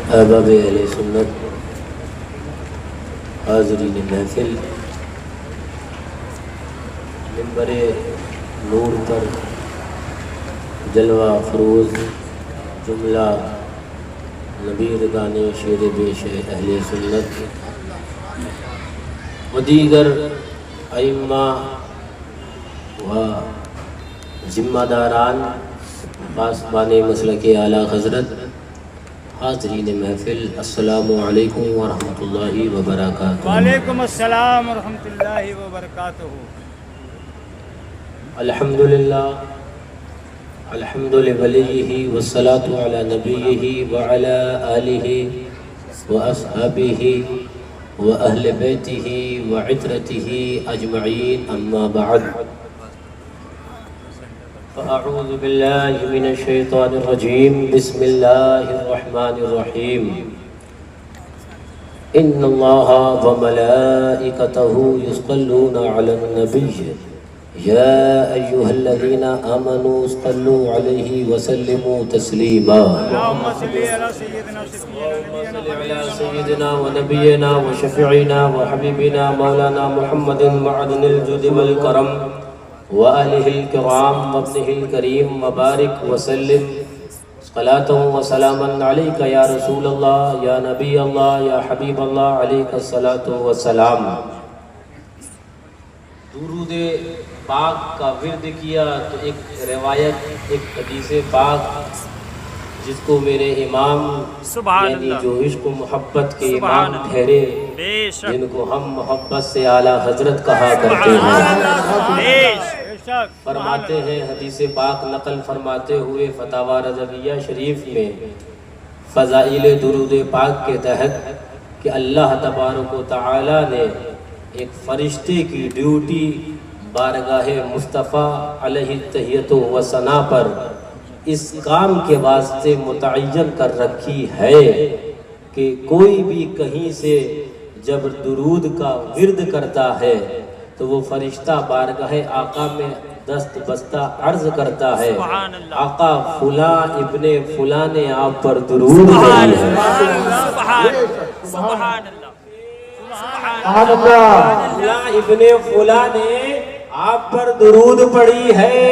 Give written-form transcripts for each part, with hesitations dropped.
احباب اہل سنت، حاضرین محفل، منبر نور پر جلوہ افروز جملہ نبیرگان شیر بیش اہل سنت و دیگر ائمہ و ذمہ داران پاسبان مسلک اعلیٰ حضرت، حاضرین محفل، السلام علیکم ورحمۃ اللہ وبرکاتہ۔ وعلیکم السلام ورحمۃ اللہ وبرکاتہ۔ الحمدللہ، الحمد لولیہ والصلاة علی نبیہ وعلی آلہ واصحابہ واہل بیتہ وعترتہ اجمعین، اما بعد، فاعوذ باللہ من الشیطان الرجیم، بسم اللہ الرحمن الرحیم۔ ان اللہ وملائکتہ یصلون علی النبی یا ایہا الذین آمنوا صلوا علیہ وسلموا تسلیما۔ اللہم صلی علی سیدنا و نبینا و شفیعنا و حبیبنا مولانا محمد معدن الجود والکرم وآلہ الکرام وابنہ الکریم وبارک وسلم صلاۃ و سلاما علیک یا رسول اللہ یا نبی اللہ یا حبیب اللہ، علیک الصلاۃ والسلام۔ درود پاک کا ورد کیا تو ایک روایت، ایک حدیث پاک جس کو میرے امام یعنی جو عشق و محبت کے امام ٹھہرے، جن کو ہم محبت سے اعلیٰ حضرت کہا کرتے ہیں، فرماتے ہیں حدیث پاک نقل فرماتے ہوئے فتاوی رضویہ شریف میں فضائل درود پاک کے تحت کہ اللہ تبارک و تعالی نے ایک فرشتے کی ڈیوٹی بارگاہ مصطفیٰ علیہ التحیۃ و ثنا پر اس کام کے واسطے متعین کر رکھی ہے کہ کوئی بھی کہیں سے جب درود کا ورد کرتا ہے تو وہ فرشتہ بارگاہ آقا میں دست بستہ عرض کرتا ہے، آقا فلاں ابن فلاں نے آپ پر درود پڑھی ہے، فلاں ابن فلاں نے آپ پر درود پڑھی ہے۔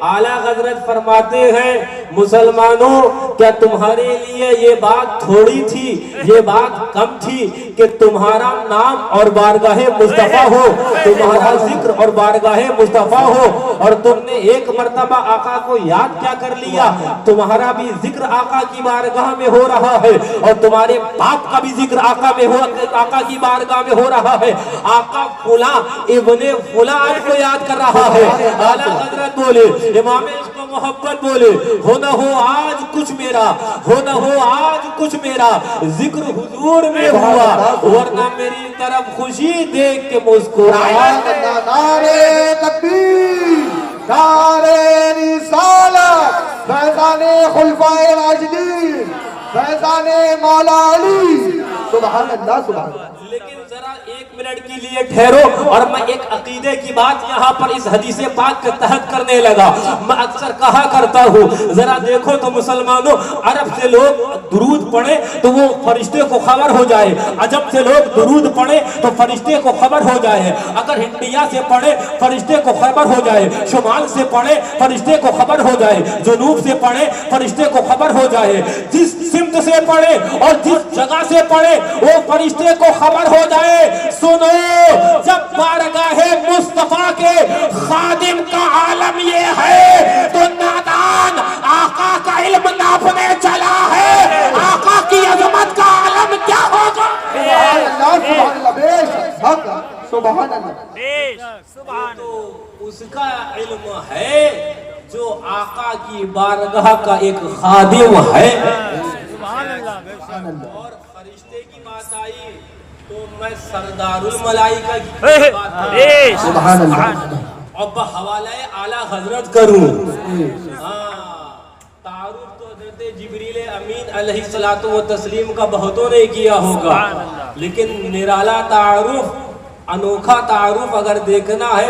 اعلیٰ حضرت فرماتے ہیں مسلمانوں، کیا تمہارے لیے یہ بات تھوڑی تھی، یہ بات کم تھی کہ تمہارا نام اور بارگاہ مصطفیٰ ہو، تمہارا ذکر اور بارگاہ مصطفیٰ ہو، اور تم نے ایک مرتبہ آقا کو یاد کیا کر لیا، تمہارا بھی ذکر آقا کی بارگاہ میں ہو رہا ہے، اور تمہارے باپ کا بھی ذکر آقا کی بارگاہ میں ہو رہا ہے، آقا فلاں ابن فلاں آپ کو یاد کر رہا ہے۔ اعلیٰ حضرت بولے، امام عشق و محبت بولے، ہو نہ ہو آج کچھ میرا، ہو نہ ہو آج کچھ میرا ذکر حضور میں ہوا، ورنہ میری طرف خوشی دیکھ کے مسکرایا۔ نعرے تکبیر، نعرے رسالت، فیضان خلفائے راشدین، فیضان مولا علی، سبحان اللہ سبحان اللہ۔ لیکن ذرا ایک منٹ کے لیے ٹھہرو، اور میں ایک عقیدے کی بات یہاں پر اس حدیث پاک کے تحت کرنے لگا۔ میں اکثر کہا کرتا ہوں، ذرا دیکھو تو مسلمانوں، عرب سے لوگ درود پڑھیں تو وہ فرشتے کو خبر ہو جائے، عجم سے لوگ درود پڑھیں تو فرشتے کو خبر ہو جائے، اگر انڈیا سے پڑھیں فرشتے کو خبر ہو جائے، شمال سے پڑھیں فرشتے کو خبر ہو جائے، جنوب سے پڑھیں فرشتے کو خبر ہو جائے، جس سمت سے پڑھیں اور جس جگہ سے پڑھیں وہ فرشتے کو خبر ہو جائے۔ سنو، جب بارگاہ مصطفیٰ کے خادم کا عالم یہ ہے تو نادان آقا کا علم ناپنے چلا ہے، آقا کی عظمت کا عالم کیا ہوگا؟ سبحان اللہ سبحان اللہ، بے شک سبحان اللہ۔ تو اس کا علم ہے جو آقا کی بارگاہ کا ایک خادم ہے۔ اور فرشتے کی بات آئی تو میں سردار الملائکہ کی بات کروں، سبحان اللہ، اور بحوالہ اعلیٰ حضرت کروں۔ تعارف تو حضرت جبریل امین علیہ الصلوۃ والتسلیم کا بہتوں نے کیا ہوگا، لیکن نرالا تعارف، انوکھا تعارف اگر دیکھنا ہے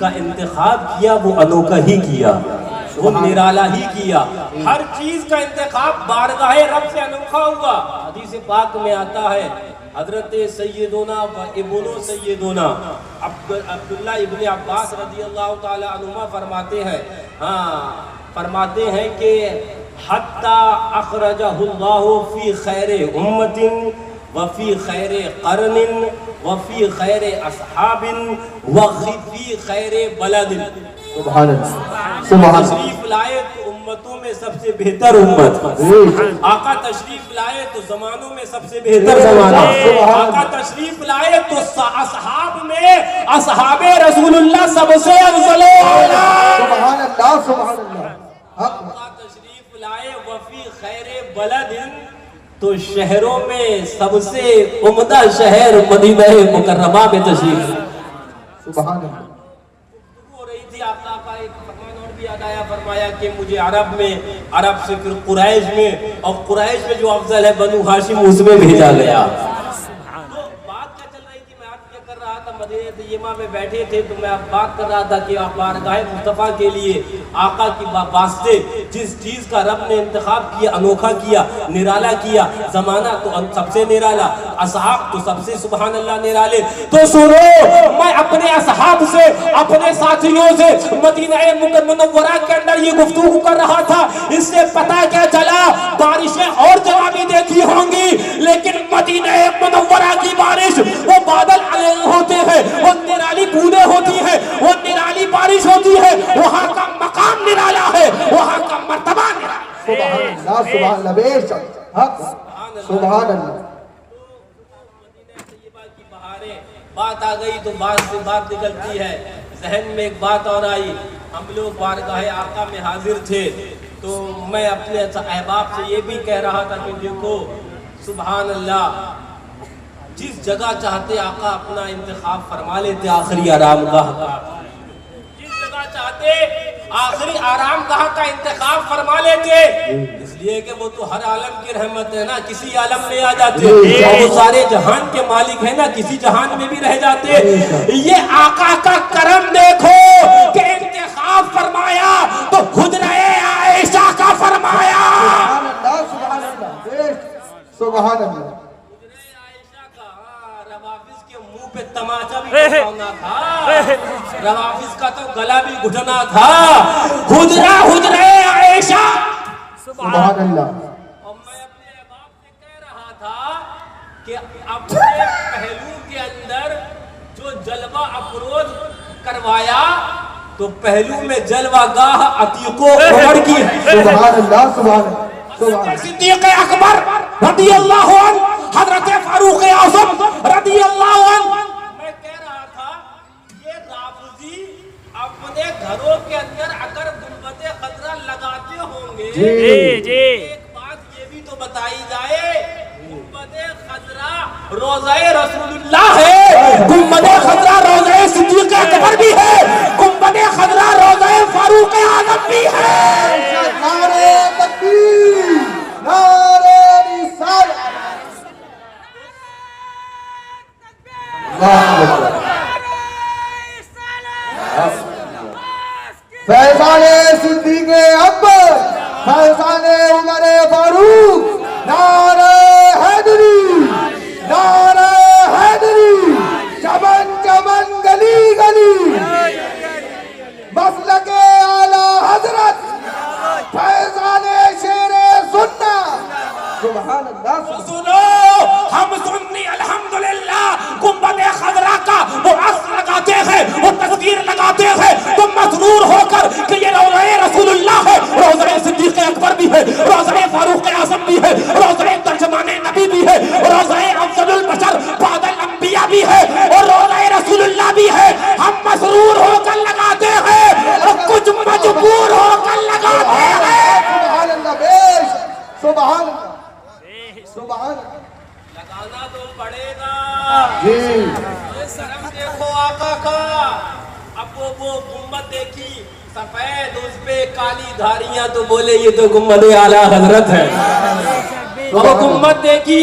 کا انتخاب کیا وہ انوکھا ہی کیا، وہ نرالا ہی کیا. ہر چیز کا انتخاب بارگاہ رب سے انوکھا ہوا. حدیث پاک میں آتا ہے حضرت سیدنا و ابن سیدنا عبداللہ ابن عباس رضی اللہ تعالی عنہما فرماتے ہیں، فرماتے ہیں کہ حتی اخرجہ اللہ فی خیر امت وفی خیر قرن وفی خیر اصحاب وفی خیر بلد. سبحان اللہ سبحان اللہ. تشریف لائے تو امتوں میں سب سے بہتر امت، آقا تشریف لائے تو زمانوں میں سب سے بہتر زمانہ، آقا تشریف لائے تو اصحاب میں اصحاب رسول اللہ سب سے افضل اعلیٰ. سبحان اللہ سبحان اللہ. آقا تشریف لائے وفی خیر بلد، تو شہروں میں سب سے عمدہ شہر مدینہ مکرمہ میں تشریف. سبحان اللہ. ہو رہی تھی آپ کا ایک فرمان اور بھی یاد آیا، فرمایا کہ مجھے عرب میں، عرب سے پھر قریش میں، اور قریش میں جو افضل ہے بنو ہاشم اس میں بھیجا گیا. تو بات کیا چل رہی تھی، میں آپ کیا کر رہا تھا، مدینہ طیبہ میں بیٹھے تھے تو میں آپ بات کر رہا تھا کہ آپ بارگاہ مصطفیٰ کے لیے آقا کی واسطے جس چیز کا رب نے انتخاب کیا، انوکھا کیا، نرالا کیا، زمانہ تو سب سے نرالا، اصحاب تو سب سے سبحان اللہ نرالے. تو سنو، میں اپنے اصحاب سے، اپنے ساتھیوں سے مدینہ منورہ کے اندر یہ گفتگو کر رہا تھا. اس سے پتہ کیا چلا، بارشیں اور جگہ بھی دیکھی ہوں گی لیکن مدینہ منورہ کی بارش وہ بادل علیہ ہوتے ہیں، وہ نرالی بوندیں ہوتی ہیں، وہ نرالی بارش ہوتی ہے، وہاں کا مقام نرالا ہے، وہاں کا مرتبہ نرالا ہے. سبحان اللہ سبحان اللہ. بے شک حق. سبحان اللہ. مدینہ طیبہ کی بہاریں، بات آ گئی تو بات سے بات نکلتی ہے. ذہن میں ایک بات اور آئی، ہم لوگ بارگاہ آقا میں حاضر تھے تو میں اپنے احباب سے یہ بھی کہہ رہا تھا کہ دیکھو سبحان اللہ، جس جگہ چاہتے آقا اپنا انتخاب فرما لیتے آخری آرام گاہ کا، جس جگہ چاہتے آخری آرام گاہ کا انتخاب فرما لیتے، اس لیے کہ وہ تو ہر عالم کی رحمت ہے نا، کسی عالم میں آ جاتے، اور وہ سارے جہان کے مالک ہیں نا، کسی جہان میں بھی رہ جاتے. یہ آقا کا کرم دیکھو کہ انتخاب فرمایا تو حجرہ عائشہ کا فرمایا. سبحان اللہ سبحان اللہ. بے شک. سبحان اللہ. روافظ کے منہ پہ تماچا بھی بجانا تھا، روافظ کا تو گلا بھی گھٹنا تھا. حجرہ عائشہ. سبحان اللہ. اور میں اپنے باپ سے کہہ رہا تھا کہ اپنے پہلو کے اندر جو جلوہ افروز کروایا تو پہلو میں جلوہ گاہ عتیق و عمر کی ہے. سبحان اللہ سبحان اللہ. حضرت صدیق اکبر رضی اللہ عنہ، حضرت فاروق اعظم رضی اللہ عنہ. میں کہہ رہا تھا یہ رافضی اپنے گھروں کے اندر اگر گنبد خضرا لگاتے ہوں گے، ایک بات یہ بھی تو بتائی جائے، گنبد خضرا روضہ رسول اللہ ہے، گنبد خضرا روضہ صدیق اکبر بھی ہے، گنبد خضرا روضہ فاروق اعظم بھی ہے. نعرہ تکبیر، نعرہ رسالت. فیضان صدیق اکبر، فیضان عمر فاروق. نعرہ حیدری، نعرہ حیدری. چمن چمن گلی گلی مسلک اعلی حضرت فیضان شیر سنت. سبحان اللہ. سنو، ہم سنی الحمدللہ گنبد خضرا کا وہ عصر لگاتے ہیں، وہ تصویر لگاتے ہیں تو مسرور ہو کر کہ یہ روضہ رسول اللہ ہے، روضہ صدیق اکبر بھی ہے، روضہ فاروق اعظم بھی ہے، روضہ ترجمان نبی بھی ہے، روضہ افضل البشر بعد الانبیاء بھی ہے، اور روضہ رسول اللہ بھی ہے. ہم مسرور ہو کر لگاتے ہیں اور کچھ مجبور ہو کر لگاتے ہیں. سبحان اللہ. بے شک. سبحان اللہ سبحان اللہ. لگانا تو پڑے گا. جی. یہ کرم دیکھو آقا کا. اب وہ گنبد دیکھی سفید، اس پہ کالی دھاریاں، تو بولے یہ تو گنبد اعلیٰ حضرت ہے. وہ گنبد دیکھی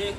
1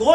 2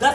10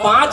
5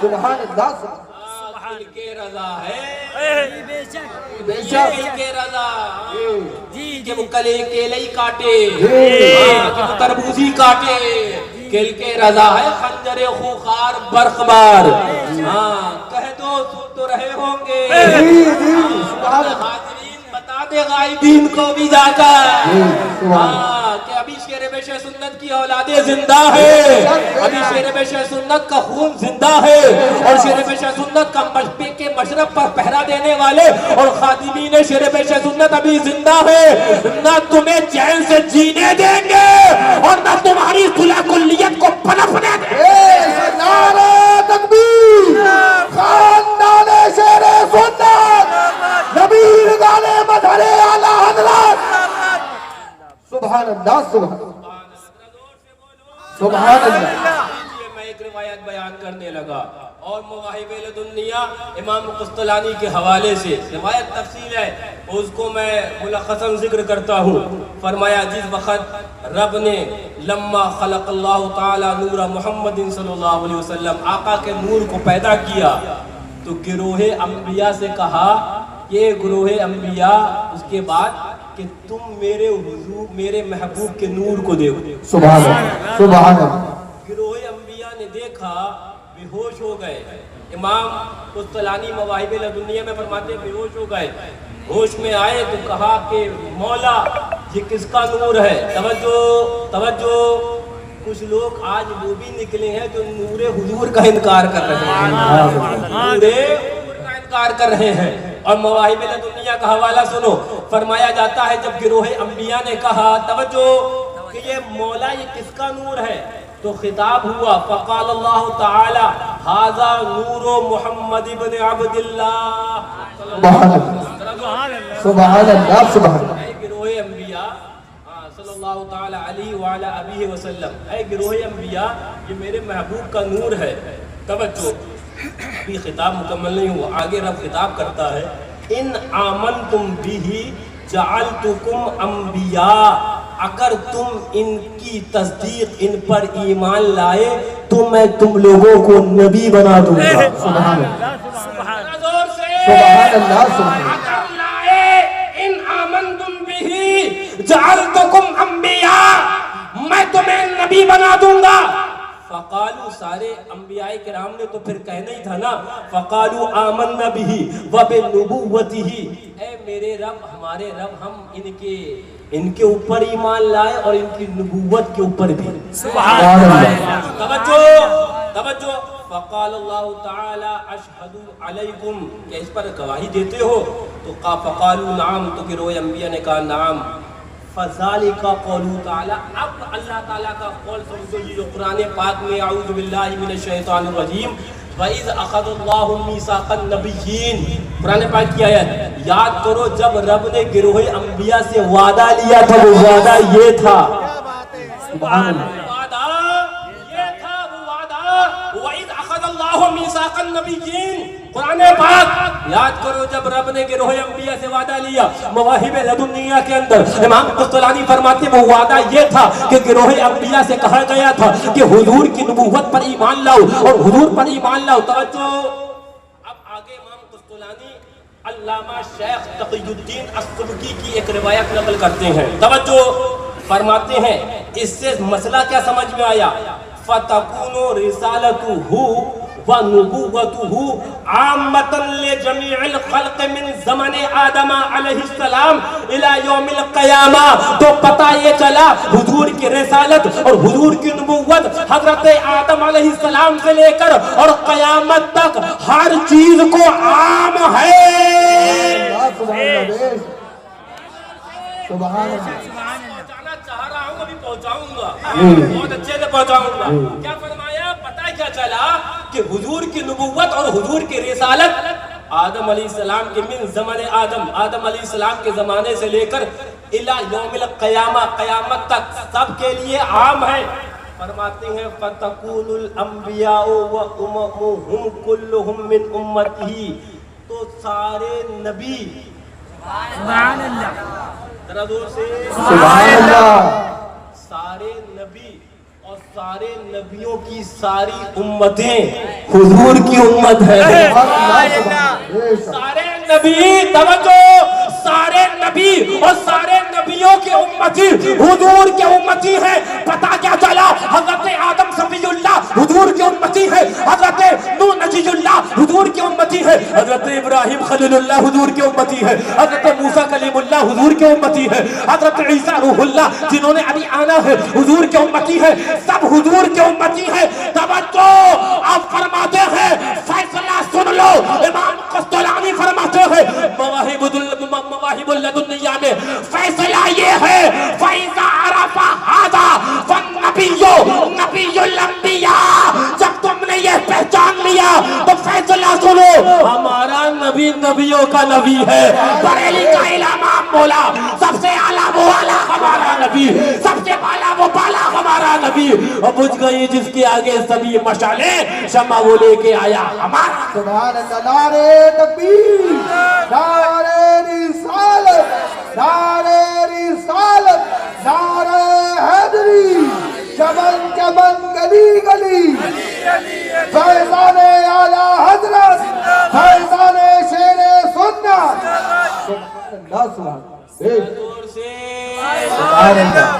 سبحان اللہ دل کے رضا ہے بے شک بے شک دل کے رضا کہ وہ کلے کیلئی کاٹے کہ وہ تربوزی کاٹے کل کے رضا ہے خنجر خوخار برخبار کہہ دو سن تو رہے ہوں گے حاضرین بتا دے غائبین کو بھی جا کر کہ ابھی شیر بے شہ سنت کی اولادیں زندہ ہے ابھی شیر بے شہ سنت کا خون زندہ ہے اور شیر بے شہ سنت کا مشبے کے مشرب پر پہرا دینے والے اور خادمین شیر بے شہ سنت ابھی زندہ ہے نہ تمہیں چین سے جینے دیں گے اور نہ تمہاری صلح کلیت کو پنپنے دیں گے نعرہ تکبیر خاندان شیر سنت نبیر گانے مدھر اعلی حضرت سبحان اللہ سبحان اللہ میں ایک روایت بیان کرنے لگا اور مواہب لدنیا امام قسطلانی کے حوالے سے روایت تفصیل ہے اس کو میں ملخصاً ذکر کرتا ہوں فرمایا جس وقت رب نے لما خلق اللہ تعالی نور محمد صلی اللہ علیہ وسلم آقا کے نور کو پیدا کیا تو گروہ انبیاء سے کہا کہ گروہ انبیاء اس کے بعد کہ تم میرے حضور میرے محبوب کے نور کو دیکھو سبحان اللہ سبحان اللہ گروہ انبیاء نے دیکھا بے ہوش ہو گئے امام قسطلانی مواہب لدنیا میں فرماتے بے ہوش ہو گئے ہوش میں آئے تو کہا کہ مولا یہ کس کا نور ہے توجہ کچھ لوگ آج وہ بھی نکلے ہیں جو نور حضور کا انکار کر رہے ہیں نور حضور کا انکار کر رہے ہیں اور مواہب دنیا کا حوالہ سنو فرمایا جاتا ہے جب گروہ انبیاء نے کہا توجہ کہ یہ مولا یہ کس کا نور ہے تو خطاب ہوا فقال اللہ تعالی ھذا نور محمد ابن عبد اللہ سبحان اللہ سبحان اللہ سبحان اللہ اے گروہ انبیاء صلی اللہ تعالی علیہ وعلی آلہ وسلم اے گروہ انبیاء یہ میرے محبوب کا نور ہے توجہ ابھی خطاب مکمل نہیں ہوا آگے رب خطاب کرتا ہے ان آمنتم بہ جعلتکم انبیاء اگر تم ان کی تصدیق ان پر ایمان لائے تو میں تم لوگوں کو نبی بنا دوں گا سبحان اللہ سبحان سبحان اللہ سبحان اللہ اگر لائے ان آمنتم بہ جعلتکم انبیاء میں تمہیں نبی بنا دوں گا فقالو سارے انبیاء کرام نے تو پھر کہنا ہی تھا نا فقالو آمنا بہ وبنبوتہ اے میرے رب ہمارے رب ہم ان کے اوپر ایمان لائے اور ان کی نبوت کے اوپر بھی سبحان توجہ فقال اللہ تعالی اشہد علیکم کہ اس پر گواہی دیتے ہو تو فقالو نعم تو گروہ انبیاء نے کہا نعم فذالک قولو تعالی اب اللہ تعالیٰ کا قول سمجھو جو قرآن پاک میں اعوذ باللہ من الشیطان الرجیم وَإِذْ أَخَذَ اللَّهُ مِيثَاقَ النَّبِيِّينَ قرآن پاک کی آیت یاد کرو جب رب نے گروہ انبیاء سے وعدہ لیا تھا وہ وعدہ یہ تھا سبحان اللہ وَإِذْ أَخَذَ اللَّهُ مِيثَاقَ النَّبِيِّينَ قرآن پاک یاد کرو جب رب نے گروہ انبیاء سے وعدہ لیا مواہب لدنیا کے اندر امام قسطلانی فرماتے وہ وعدہ یہ تھا کہ گروہ انبیاء سے کہا گیا تھا کہ حضور کی نبوت پر ایمان لاؤ اور حضور پر ایمان لاؤ توجہ اب آگے امام قسطلانی علامہ شیخ تقی الدین السبکی کی ایک روایت نقل کرتے ہیں توجہ فرماتے ہیں اس سے مسئلہ کیا سمجھ میں آیا فَتَكُونُ رِسَالَتُهُ وَنُبُوَّتُهُ عَامَّةً لِجَمِيعِ الْخَلْقِ مِنْ زَمَنِ آدَمَ علیہ السلام الى یوم القیامہ تو پتہ یہ چلا حضور کی رسالت اور حضور کی نبوت حضرت آدم علیہ السلام سے لے کر اور قیامت تک ہر چیز کو عام ہے سبحان اللہ پہنچانا چاہ رہا ہوں ابھی پہنچاؤں گا بہت اچھے سے پہنچاؤں گا کیا فرمایا پتہ کیا چلا کہ حضور کی نبوت اور حضور کی رسالت آدم علیہ السلام کے من زمن آدم علیہ السلام کے زمانے سے لے کر الى یوم القیامہ قیامت تک سب کے لیے عام ہے فرماتے ہیں فَتَقُولُ الْأَنْبِيَاءُ وَأُمَمُهُمْ كُلُّهُمْ مِنْ أُمَّتِهِ تو سارے نبی سبحان اللہ ذرا زور سے سبحان اللہ سارے نبی اور سارے نبیوں کی ساری امتیں حضور کی امت ہے. بے شک. سارے نبی توجہ، سارے نبی اور سارے نبیوں کے امتی حضور کے امتی ہیں. پتہ کیا چلا؟ حضرت آدم صفی اللہ حضور کے امتی ہے، حضرت نوح نجی اللہ حضور کے امتی ہے، حضرت ابراہیم خلیل اللہ حضور کے امتی ہے، حضرت موسیٰ کلیم اللہ حضور کے امتی ہے، حضرت عیسیٰ روح اللہ جنہوں نے ابھی آنا ہے حضور کے امتی ہے. سب حضور کے امتی ہے. توجہ، آپ فرماتے ہیں فیصلہ سن لو. امام قسطلانی فرماتے ہیں مواہب اللدنیہ میں فیصلہ یہ ہے فَإِذَا عَرَفَ هَذَا فَالنَّبِيُّ نَبِيُّ الْأَنْبِيَاء. جب تم نے یہ پہچان لیا تو فیصلہ سنو، ہمارا نبی نبیوں کا نبی ہے. بریلی کا امام بولا سب سے اعلیٰ وہ اعلیٰ ہمارا نبی، سب سے بالا وہ بالا ہمارا نبی. اور بجھ گئی جس کے آگے سبھی مشعلیں، شمع وہ لے کے آیا ہمارا. سبحان اللہ. نعرے تکبیر، نعرے رسالت، نعرے رسالت، نعرے حیدری. چمن چمن گلی گلی فیضان اعلیٰ حضرت، فیضان شیر سنت. سبحان اللہ. سبحان اللہ. زور سے سبحان اللہ.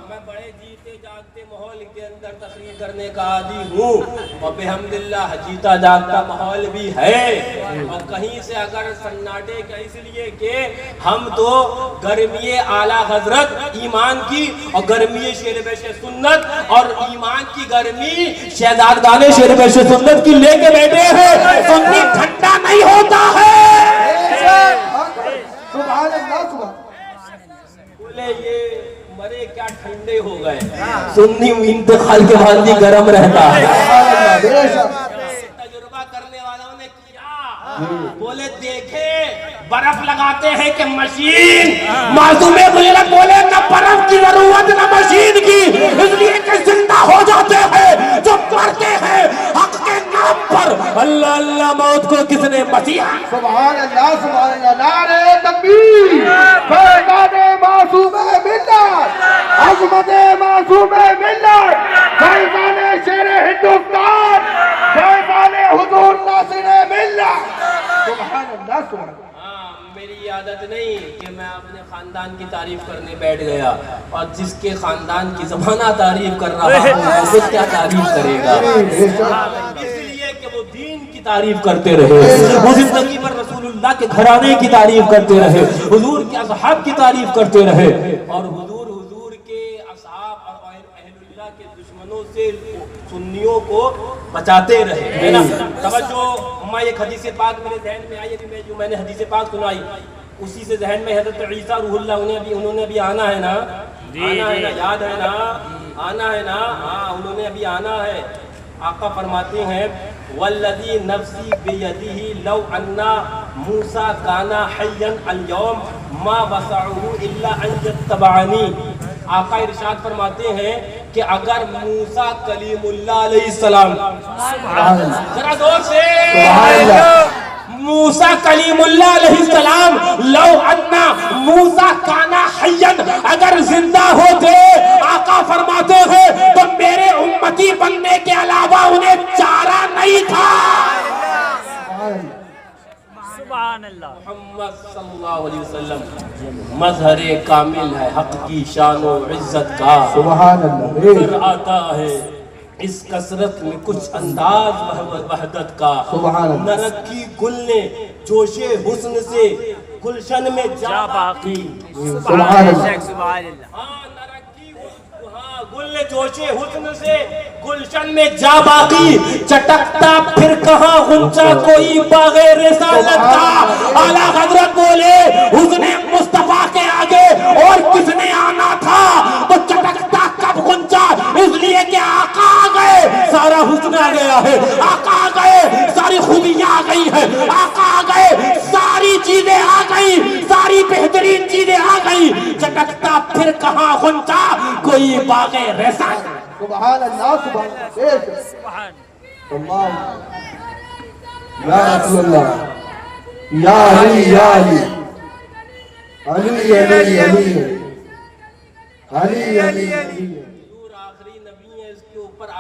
میں بڑے جیتے جاگتے ماحول کے اندر تقریر کرنے کا عادی ہوں، اور بحمداللہ جیتا جاگتا ماحول بھی ہے. اور کہیں سے اگر سناٹے کا اس لیے کہ ہم تو گرمی اعلیٰ حضرت ایمان کی اور گرمی شیر بیش سنت اور ایمان کی گرمی شہزادگان شیر بیش سنت کی لے کے بیٹھے ہیں. سنی ٹھنڈا نہیں ہوتا ہے. سبحان اللہ. سبحان بولے یہ مرے کیا ٹھنڈے ہو گئے. سنی انتقال کے بعد بھی گرم رہتا ہے. اللہ. بے شک. تجربہ کرنے والوں نے کیا، بولے دیکھے برف لگاتے ہیں کہ مشین. معصوم غیرت بولے نہ برف کی ضرورت نہ مشین کی، اس لیے کہ زندہ ہو جاتے ہیں جو مرتے ہیں حق کے نام پر. اللہ اللہ موت کو کس نے بچیا. سبحان اللہ. سبحان اللہ. نعرے تکبیر، فیضان معصوم ملت، عظمت معصوم ملت، فیضان شیر ہندوستان، فیضان حضور ناصر ملت. سبحان اللہ. سبحان اللہ. میری عادت نہیں کہ میں اپنے خاندان کی تعریف کرنے بیٹھ گیا، اور جس کے خاندان کی زمانہ تعریف کر رہا ہوں وہ کیا تعریف کرے گا. اس لیے کہ وہ دین کی تعریف کرتے رہے، وہ زندگی پر رسول اللہ کے گھرانے کی تعریف کرتے رہے، حضور کے اصحاب کی تعریف کرتے رہے، اور حضور کے اصحاب اور اہل اللہ کے دشمنوں سے سنیوں کو بچاتے رہے، ہے نا. توجہ، میں ایک حدیث پاک میرے ذہن میں آئی، ابھی جو میں نے حدیث پاک سنائی اسی سے ذہن میں حضرت عیسیٰ روح اللہ انہوں نے بھی آنا ہے نا، آنا ہے نا، یاد ہے نا، آنا ہے نا. ہاں انہوں نے ابھی آنا ہے. آقا فرماتے ہیں والذی نفسی بیدہ لو انا موسیٰ کانا حیا اليوم ما وسعہ الا ان یتبعنی. آقا ارشاد فرماتے ہیں کہ اگر موسیٰ کلیم اللہ علیہ السلام، ذرا زور سے موسیٰ کلیم اللہ علیہ السلام، لو انا موسیٰ کانا حیا، اگر زندہ ہوتے آقا فرماتے ہیں تو میرے امتی بننے کے علاوہ انہیں چارہ نہیں تھا. سبحان اللہ. محمد صلی اللہ علیہ وسلم مظہر کامل ہے حق کی شان و عزت کا. سبحان اللہ. پھر آتا ہے اس کثرت میں کچھ انداز وحدت کا. سبحان اللہ. نرکی گل نے جوش حسن سے گلشن میں جا باقی. سبحان اللہ. سبحان اللہ. گل نے جوش حسن سے گلشن میں جا باقی. چٹکتا پھر کہاں غنچہ کوئی باغ رسالت کا. اعلیٰ حضرت بولے حسن مصطفیٰ کے آگے اور کس نے آنا تھا تو چٹکتا کب غنچہ، اس لیے کہ آقا آ گئے سارا حسن آ گیا ہے، آقا آ گئے ساری خوبیاں آ گئی ہیں، آقا آ گئے ساری چیزیں آ گئی، ساری بہترین چیزیں آ گئی. چٹکتا پھر کہاں غنچہ کوئی باغ رسالت. سبحان اللہ. سبحان اللہ. سبحان اللہ. یا رسول اللہ، یا علی، یا علی، علی علی علی علی علی علی. حضور آخری نبی ہے، اس کے اوپر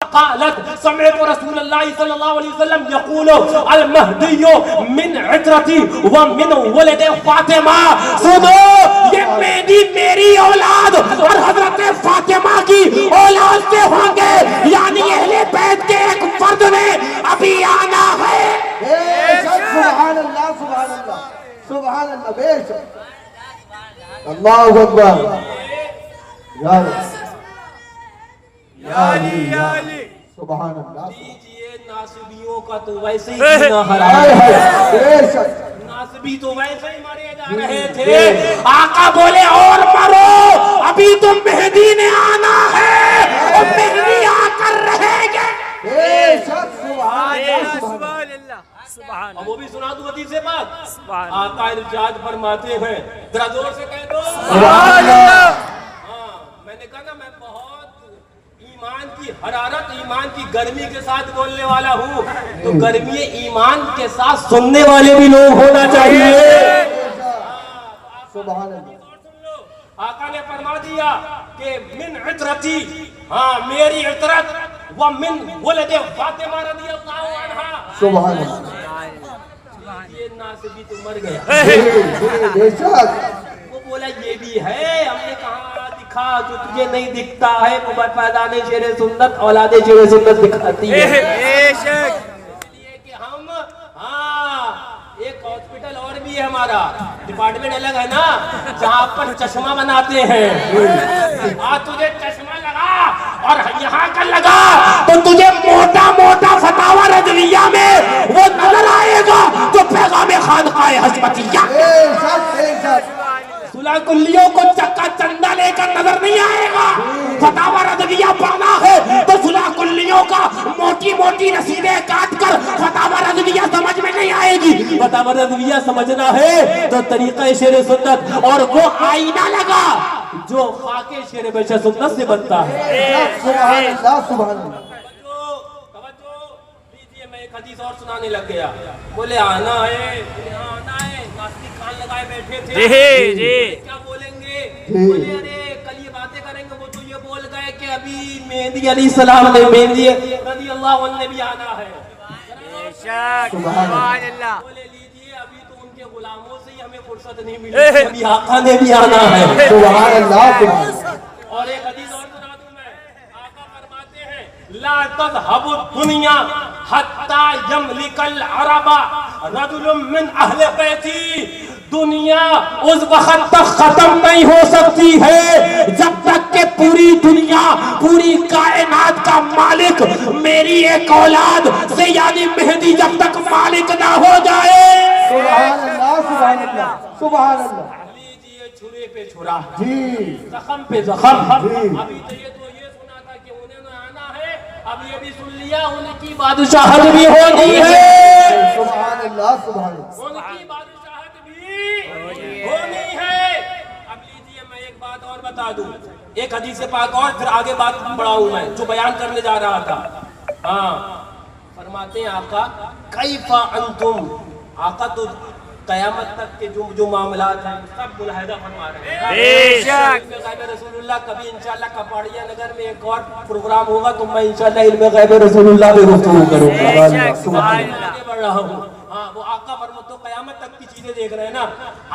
قالت سمعت رسول الله صلى الله عليه وسلم يقول المهدي من عترتي ومن ولد فاطمہ۔ سنو، یہ مہدی میری اولاد اور حضرت فاطمہ کی اولاد سے ہوں گے، یعنی اہل بیت کے ایک فرد نے ابھی آنا ہے۔ سبحان اللہ، سبحان اللہ، سبحان اللہ، بے شک۔ اللہ اکبر۔ یا علی، یا علی، سبحان اللہ۔ لیجئے، ناصبیوں کا تو ویسے ہی جینا حرام ہے، بے شک۔ ناصبی تو ویسے ہی مارے جا رہے تھے، آقا بولے اور مرو، ابھی تو مہدی نے آنا ہے اور مہدی آ کر رہیں گے۔ بے شک، سبحان اللہ، سبحان اللہ، سبحان اب وہ بھی سنا دوں حدیث سے بات۔ سبحان آقا ارشاد فرماتے ہیں، ذرا زور سے کہہ دو سبحان اللہ۔ ہاں، میں نے کہا نا میں بہت ایمان کی حرارت ایمان کی گرمی کے ساتھ بولنے والا ہوں تو گرمی ایمان کے ساتھ سننے والے بھی لوگ ہونا چاہیے. سبحان اللہ. آقا نے فرما دیا کہ من عطرتی ہاں میری عطرت ومن ولد فاطمہ رضی اللہ عنہا. سبحان اللہ. یہ ناصبی تو مر گیا. بے شک. وہ بولا یہ بھی ہے. ہم نے کہا دکھا جو تجھے نہیں دکھتا ہے. پیدان شیر سنت اولاد شیر سنت دکھاتی ہے. بے شک. اس لیے کہ ہم ایک ہاسپٹل اور بھی ہے ہمارا ڈپارٹمنٹ الگ ہے نا جہاں پر چشمہ بناتے ہیں. تجھے چشمہ لگا اور یہاں کا لگا تو تجھے موٹا موٹا فتاوی رضویہ میں وہ نظر آئے گا جو پیغام خانقاہ حشمتیہ. بے شک بے شک. صلح کلیوں کو چکا چندہ لے کر نظر نہیں آئے گا. فتاوی رضویہ پڑھنا ہے تو صلح کلیوں کا موٹی موٹی رسیدیں کاٹ کر فتاوی رضویہ سمجھ میں نہیں آئے گی. فتاوی رضویہ سمجھنا ہے تو طریقہ شیر سنت اور وہ آئینہ لگا جو خاک شیر بشر سنت سے بنتا ہے. سبحان اللہ. سبحان اللہ. میں ایک حدیث اور سنانے لگ گیا. بولے آنا ہے آنا ہے. ناصری کان لگائے بیٹھے تھے. جی کیا بولیں گے؟ بولے ارے کل یہ باتیں کریں گے. وہ تو یہ بول گئے کہ ابھی مہدی علیہ السلام نے مہدی رضی اللہ عنہ نے بھی آنا ہے. بے شک. سبحان اللہ. بولے لیجیے ابھی تو ان کے غلاموں سے ہی ہمیں فرصت نہیں ملی. ابھی آقا نے بھی آنا ہے. سبحان اللہ. اور ایک حدیث اور سنا دوں میں. آقا فرماتے ہیں لا تذهب الدنيا حتى يملك العرب رجل من اہل بیتی. دنیا اس وقت تک ختم نہیں ہو سکتی ہے جب تک کہ پوری دنیا پوری کائنات کا مالک میری ایک اولاد سے یعنی مہدی جب تک مالک نہ ہو جائے. سبحان اللہ. سبحان اللہ. سبحان اللہ. لیجیے چھرے پہ چھرا جی. زخم پہ زخم. ابھی تو یہ سنا تھا کہ انہیں نہ آنا ہے. اب یہ بھی سن لیا ان کی بادشاہت بھی ہونی ہے. سبحان اللہ. سبحان اللہ. ان کی بادشاہت بھی ہونی ہے. اب لیجیے میں ایک بات اور بتا دوں. ایک حدیث پاک اور پھر آگے بات بڑھاؤں میں جو بیان کرنے جا رہا تھا. فرماتے ہیں آقا کیف انتم. آقا تو قیامت تک کے جو معاملات ہیں سب ملاحظہ فرما رہے ہیں. بے شک. غیب رسول اللہ کبھی انشاءاللہ کپاڑیا نگر میں ایک اور پروگرام ہوگا تو میں انشاءاللہ علم غیب رسول اللہ میں گفتگو کروں گا. بے شک. سبحان اللہ. آگے بڑھ رہا ہوں. وہ آقا فرماتے قیامت تک کی چیزیں دیکھ رہے ہیں نا.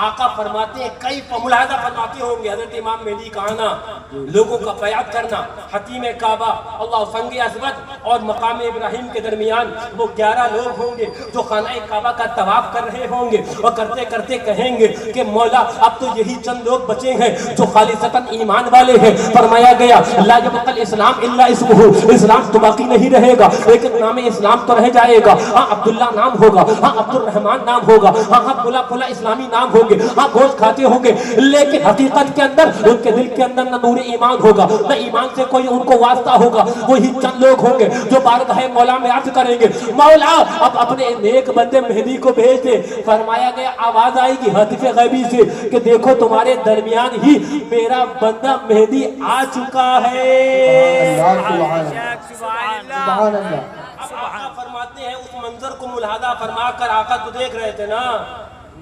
آقا فرماتے ہیں کئی ملاحظہ فرماتے ہوں گے حضرت امام مہدی کا آنا لوگوں کا بیعت کرنا حتیم کعبہ اللہ سنگ اسود اور مقام ابراہیم کے درمیان وہ 11 لوگ ہوں گے جو خانہ کعبہ کا طواف کر رہے ہوں گے اور کرتے کرتے کہیں گے کہ مولا اب تو یہی چند لوگ بچے ہیں جو خالصتاً ایمان والے ہیں. فرمایا گیا لا یبقى الاسلام الا اسمہ. اسلام تو باقی نہیں رہے گا لیکن نام اسلام تو رہ جائے گا. ہاں عبداللہ نام ہوگا. ہاں عبد الرحمن نام ہوگا. ہاں پھلا پھلا اسلامی نام ہوں گے. ہاں گوشت کھاتے ہوں گے لیکن حقیقت کے اندر ان کے دل کے اندر نہ نور ایمان ہوگا نہ ایمان سے کوئی ان کو واسطہ ہوگا. وہی چند لوگ ہوں گے جو بارگاہ مولا میں عرض کریں گے مولا اب اپنے نیک بندے مہدی کو بھیج دے. فرمایا گیا آواز آئے گی ہاتف غیبی سے کہ دیکھو تمہارے درمیان ہی میرا بندہ مہدی آ چکا ہے. سبحان اللہ. سبحان اللہ. سبحان اللہ. اب آقا فرماتے ہیں اس منظر کو ملاحظہ فرما کر آقا تو دیکھ رہے تھے نا.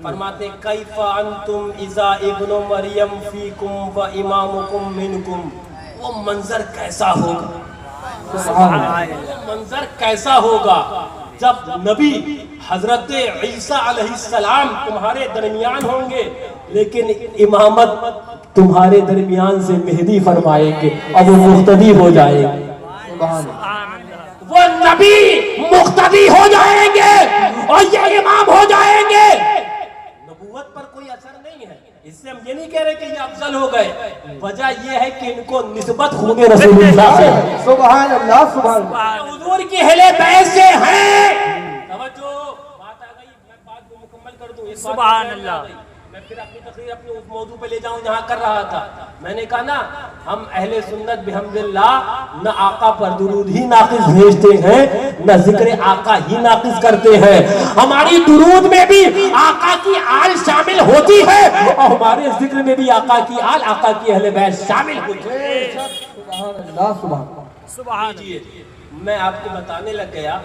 فرماتے ہیں کیف انتم اذا ابن مریم فیکم و امامکم منکم. وہ منظر کیسا ہوگا. سبحان اللہ. وہ منظر کیسا ہوگا جب نبی حضرت عیسیٰ علیہ السلام تمہارے درمیان ہوں گے لیکن امامت تمہارے درمیان سے مہدی فرمائیں گے اور وہ مقتدی ہو جائیں گے. سبحان اللہ. وہ نبی مقتدی ہو جائیں گے اور یہ امام ہو جائیں گے. نبوت پر کوئی اثر نہیں ہے. اس سے ہم یہ نہیں کہہ رہے کہ یہ افضل ہو گئے. وجہ یہ ہے کہ ان کو نسبت خون رسول اللہ سے ہے. سبحان اللہ. سبحان اللہ. حضور کی اہل بیت سے ہیں. توجہ بات آ گئی. میں بات کو مکمل کر دوں. سبحان اللہ. میں پھر اپنی تقریر اپنے اس موضوع پہ لے جاؤں جہاں کر رہا تھا. میں نے کہا نا ہم اہل سنت بحمد اللہ نہ آقا پر درود ہی ناقص بھیجتے ہیں نہ ذکر آقا ہی ناقص کرتے ہیں. ہماری درود میں بھی آقا کی آل شامل ہوتی ہے اور ہمارے ذکر میں بھی آقا کی آل آقا کی اہل بیت شامل ہوتی ہے. سبحان اللہ. سبحان اللہ. سبحان کیجیے۔ میں آپ کو بتانے لگ گیا،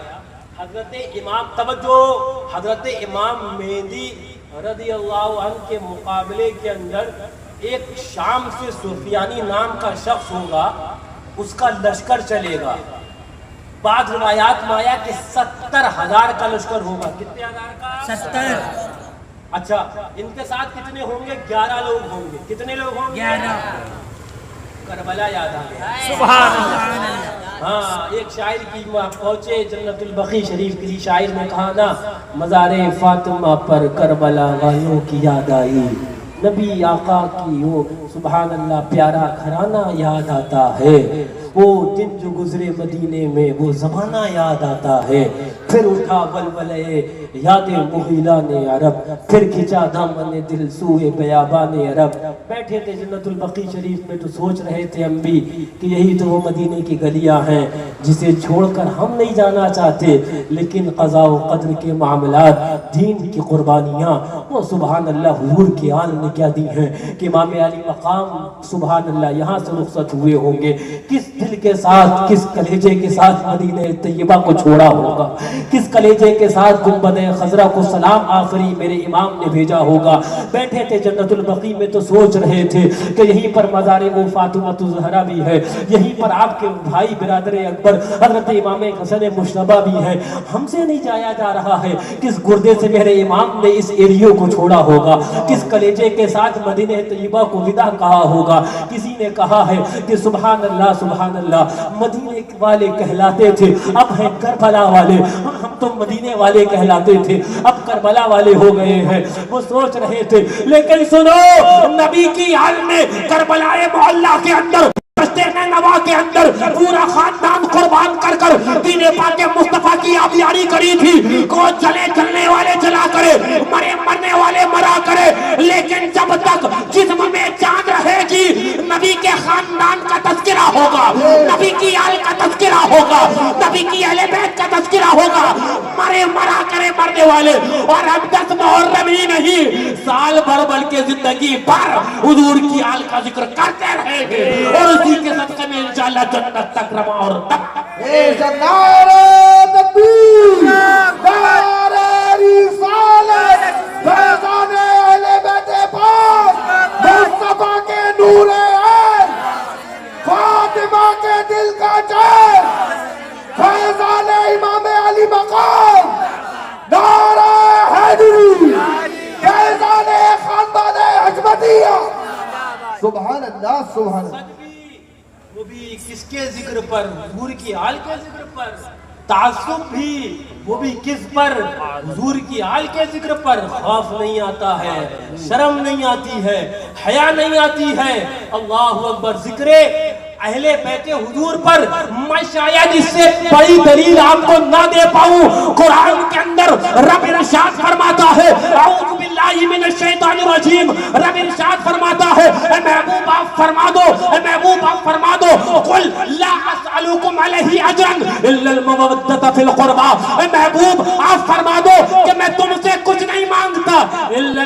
حضرت امام توجہ، حضرت امام مہدی رضی اللہ عنہ کے مقابلے کے اندر ایک شام سے سفیانی نام کا شخص ہوگا، اس کا لشکر چلے گا۔ بعض روایات میں آیا کہ 70,000 کا لشکر ہوگا۔ کتنے ہزار کا؟ 70۔ اچھا، ان کے ساتھ کتنے ہوں گے؟ 11 لوگ ہوں گے۔ کتنے لوگ ہوں گے؟ 11۔ کربلا یاد آ گیا۔ سبحان اللہ۔ ہاں، ایک شاعر کی پہنچے جنت البقیع شریف کی، شاعر نے کہا نا، مزار فاطمہ پر کربلا والوں کی یاد آئی، نبی آقا کی وہ سبحان اللہ پیارا گھرانہ یاد آتا ہے، وہ دن جو گزرے مدینے میں وہ زمانہ یاد آتا ہے، پھر اٹھا ولولے یاد مغیلان عرب، پھر کھچا دامن دل سوئے بیابان عرب۔ بیٹھے تھے جنت البقیع شریف میں تو سوچ رہے تھے ہم بھی کہ یہی تو وہ مدینے کی گلیاں ہیں جسے چھوڑ کر ہم نہیں جانا چاہتے، لیکن قضاء و قدر کے معاملات، دین کی قربانیاں، وہ سبحان اللہ حضور کی آل نے کیا دی ہیں کہ امام علی مقام سبحان اللہ یہاں سے رخصت ہوئے ہوں گے، کس دل کے ساتھ، کس کلیجے کے ساتھ مدینہ طیبہ کو چھوڑا ہوگا، کس کلیجے کے ساتھ گنبد خضرا کو سلام آخری میرے امام نے بھیجا ہوگا۔ بیٹھے تھے جنت البقیع میں تو سوچ رہے تھے کہ یہیں پر مزار وہ فاطمہ الزہرا بھی ہے، یہیں پر آپ کے بھائی برادر اکبر حضرت امام حسن مجتبیٰ بھی ہے، ہم سے نہیں جایا جا رہا ہے، کس گردے سے میرے امام نے اس ایریو کو چھوڑا ہوگا، کس کلیجے کے ساتھ مدینہ طیبہ کو وداع کہا ہوگا۔ کسی نے کہا ہے کہ سبحان اللہ مدینے والے کہلاتے تھے، اب ہیں کربلا والے، ہم تو مدینے والے کہلاتے تھے، اب کربلا والے ہو گئے ہیں، وہ سوچ رہے تھے۔ لیکن سنو، نبی کی آل میں کربلا معلیٰ کے اندر، نوا کے اندر پورا خاندان قربان کر دین پاک مصطفیٰ کی آبیاری کری تھی، کو جلنے والے جلا کرے، مرنے والے مرا کرے، لیکن جب تک جسم میں جان رہے گی نبی کے خاندان کا تذکرہ ہوگا، نبی کی آل کا تذکرہ ہوگا، نبی کی اہل بیت کا تذکرہ ہوگا، مرا کرے مرنے والے۔ اور اب 10 محرم ہی نہیں، سال بھر بلکہ زندگی بھر حضور کی آل کا ذکر کرتے رہیں گے، اور اسی کے صدقے میں انشاءاللہ جنت تک رواں اور تک۔ نعرہ تکبیر، نعرہ رسالت، فیضان اہل بیت پاک، مصطفیٰ کے نور عین، فاطمہ کے دل کا چین، فیضان امام علی مقام، نعرہ حیدری، فیضان خاندان حشمتیہ۔ سبحان اللہ، سبحان اللہ۔ وہ بھی کس کے ذکر پر؟ حضور کی آل کے ذکر پر۔ تعصب بھی وہ بھی کس پر؟ حضور کی آل کے ذکر پر۔ خوف نہیں آتا ہے، شرم نہیں آتی ہے، حیا نہیں آتی ہے۔ اللہ اکبر۔ ذکر اہل بیت حضور پر میں شاید اس سے بڑی دلیل آپ کو نہ دے پاؤں۔ قرآن کے اندر رب ارشاد فرماتا ہے، اعوذ باللہ من الشیطان الرجیم، رب ارشاد فرماتا ہے، اے محبوب آپ فرما دو، اے محبوب آپ فرما دو، قل لا اسألکم علیہ اجرا الا المودۃ فی القربى۔ اے محبوب آپ فرما دو کہ میں تم سے کچھ نہیں مانگتا الا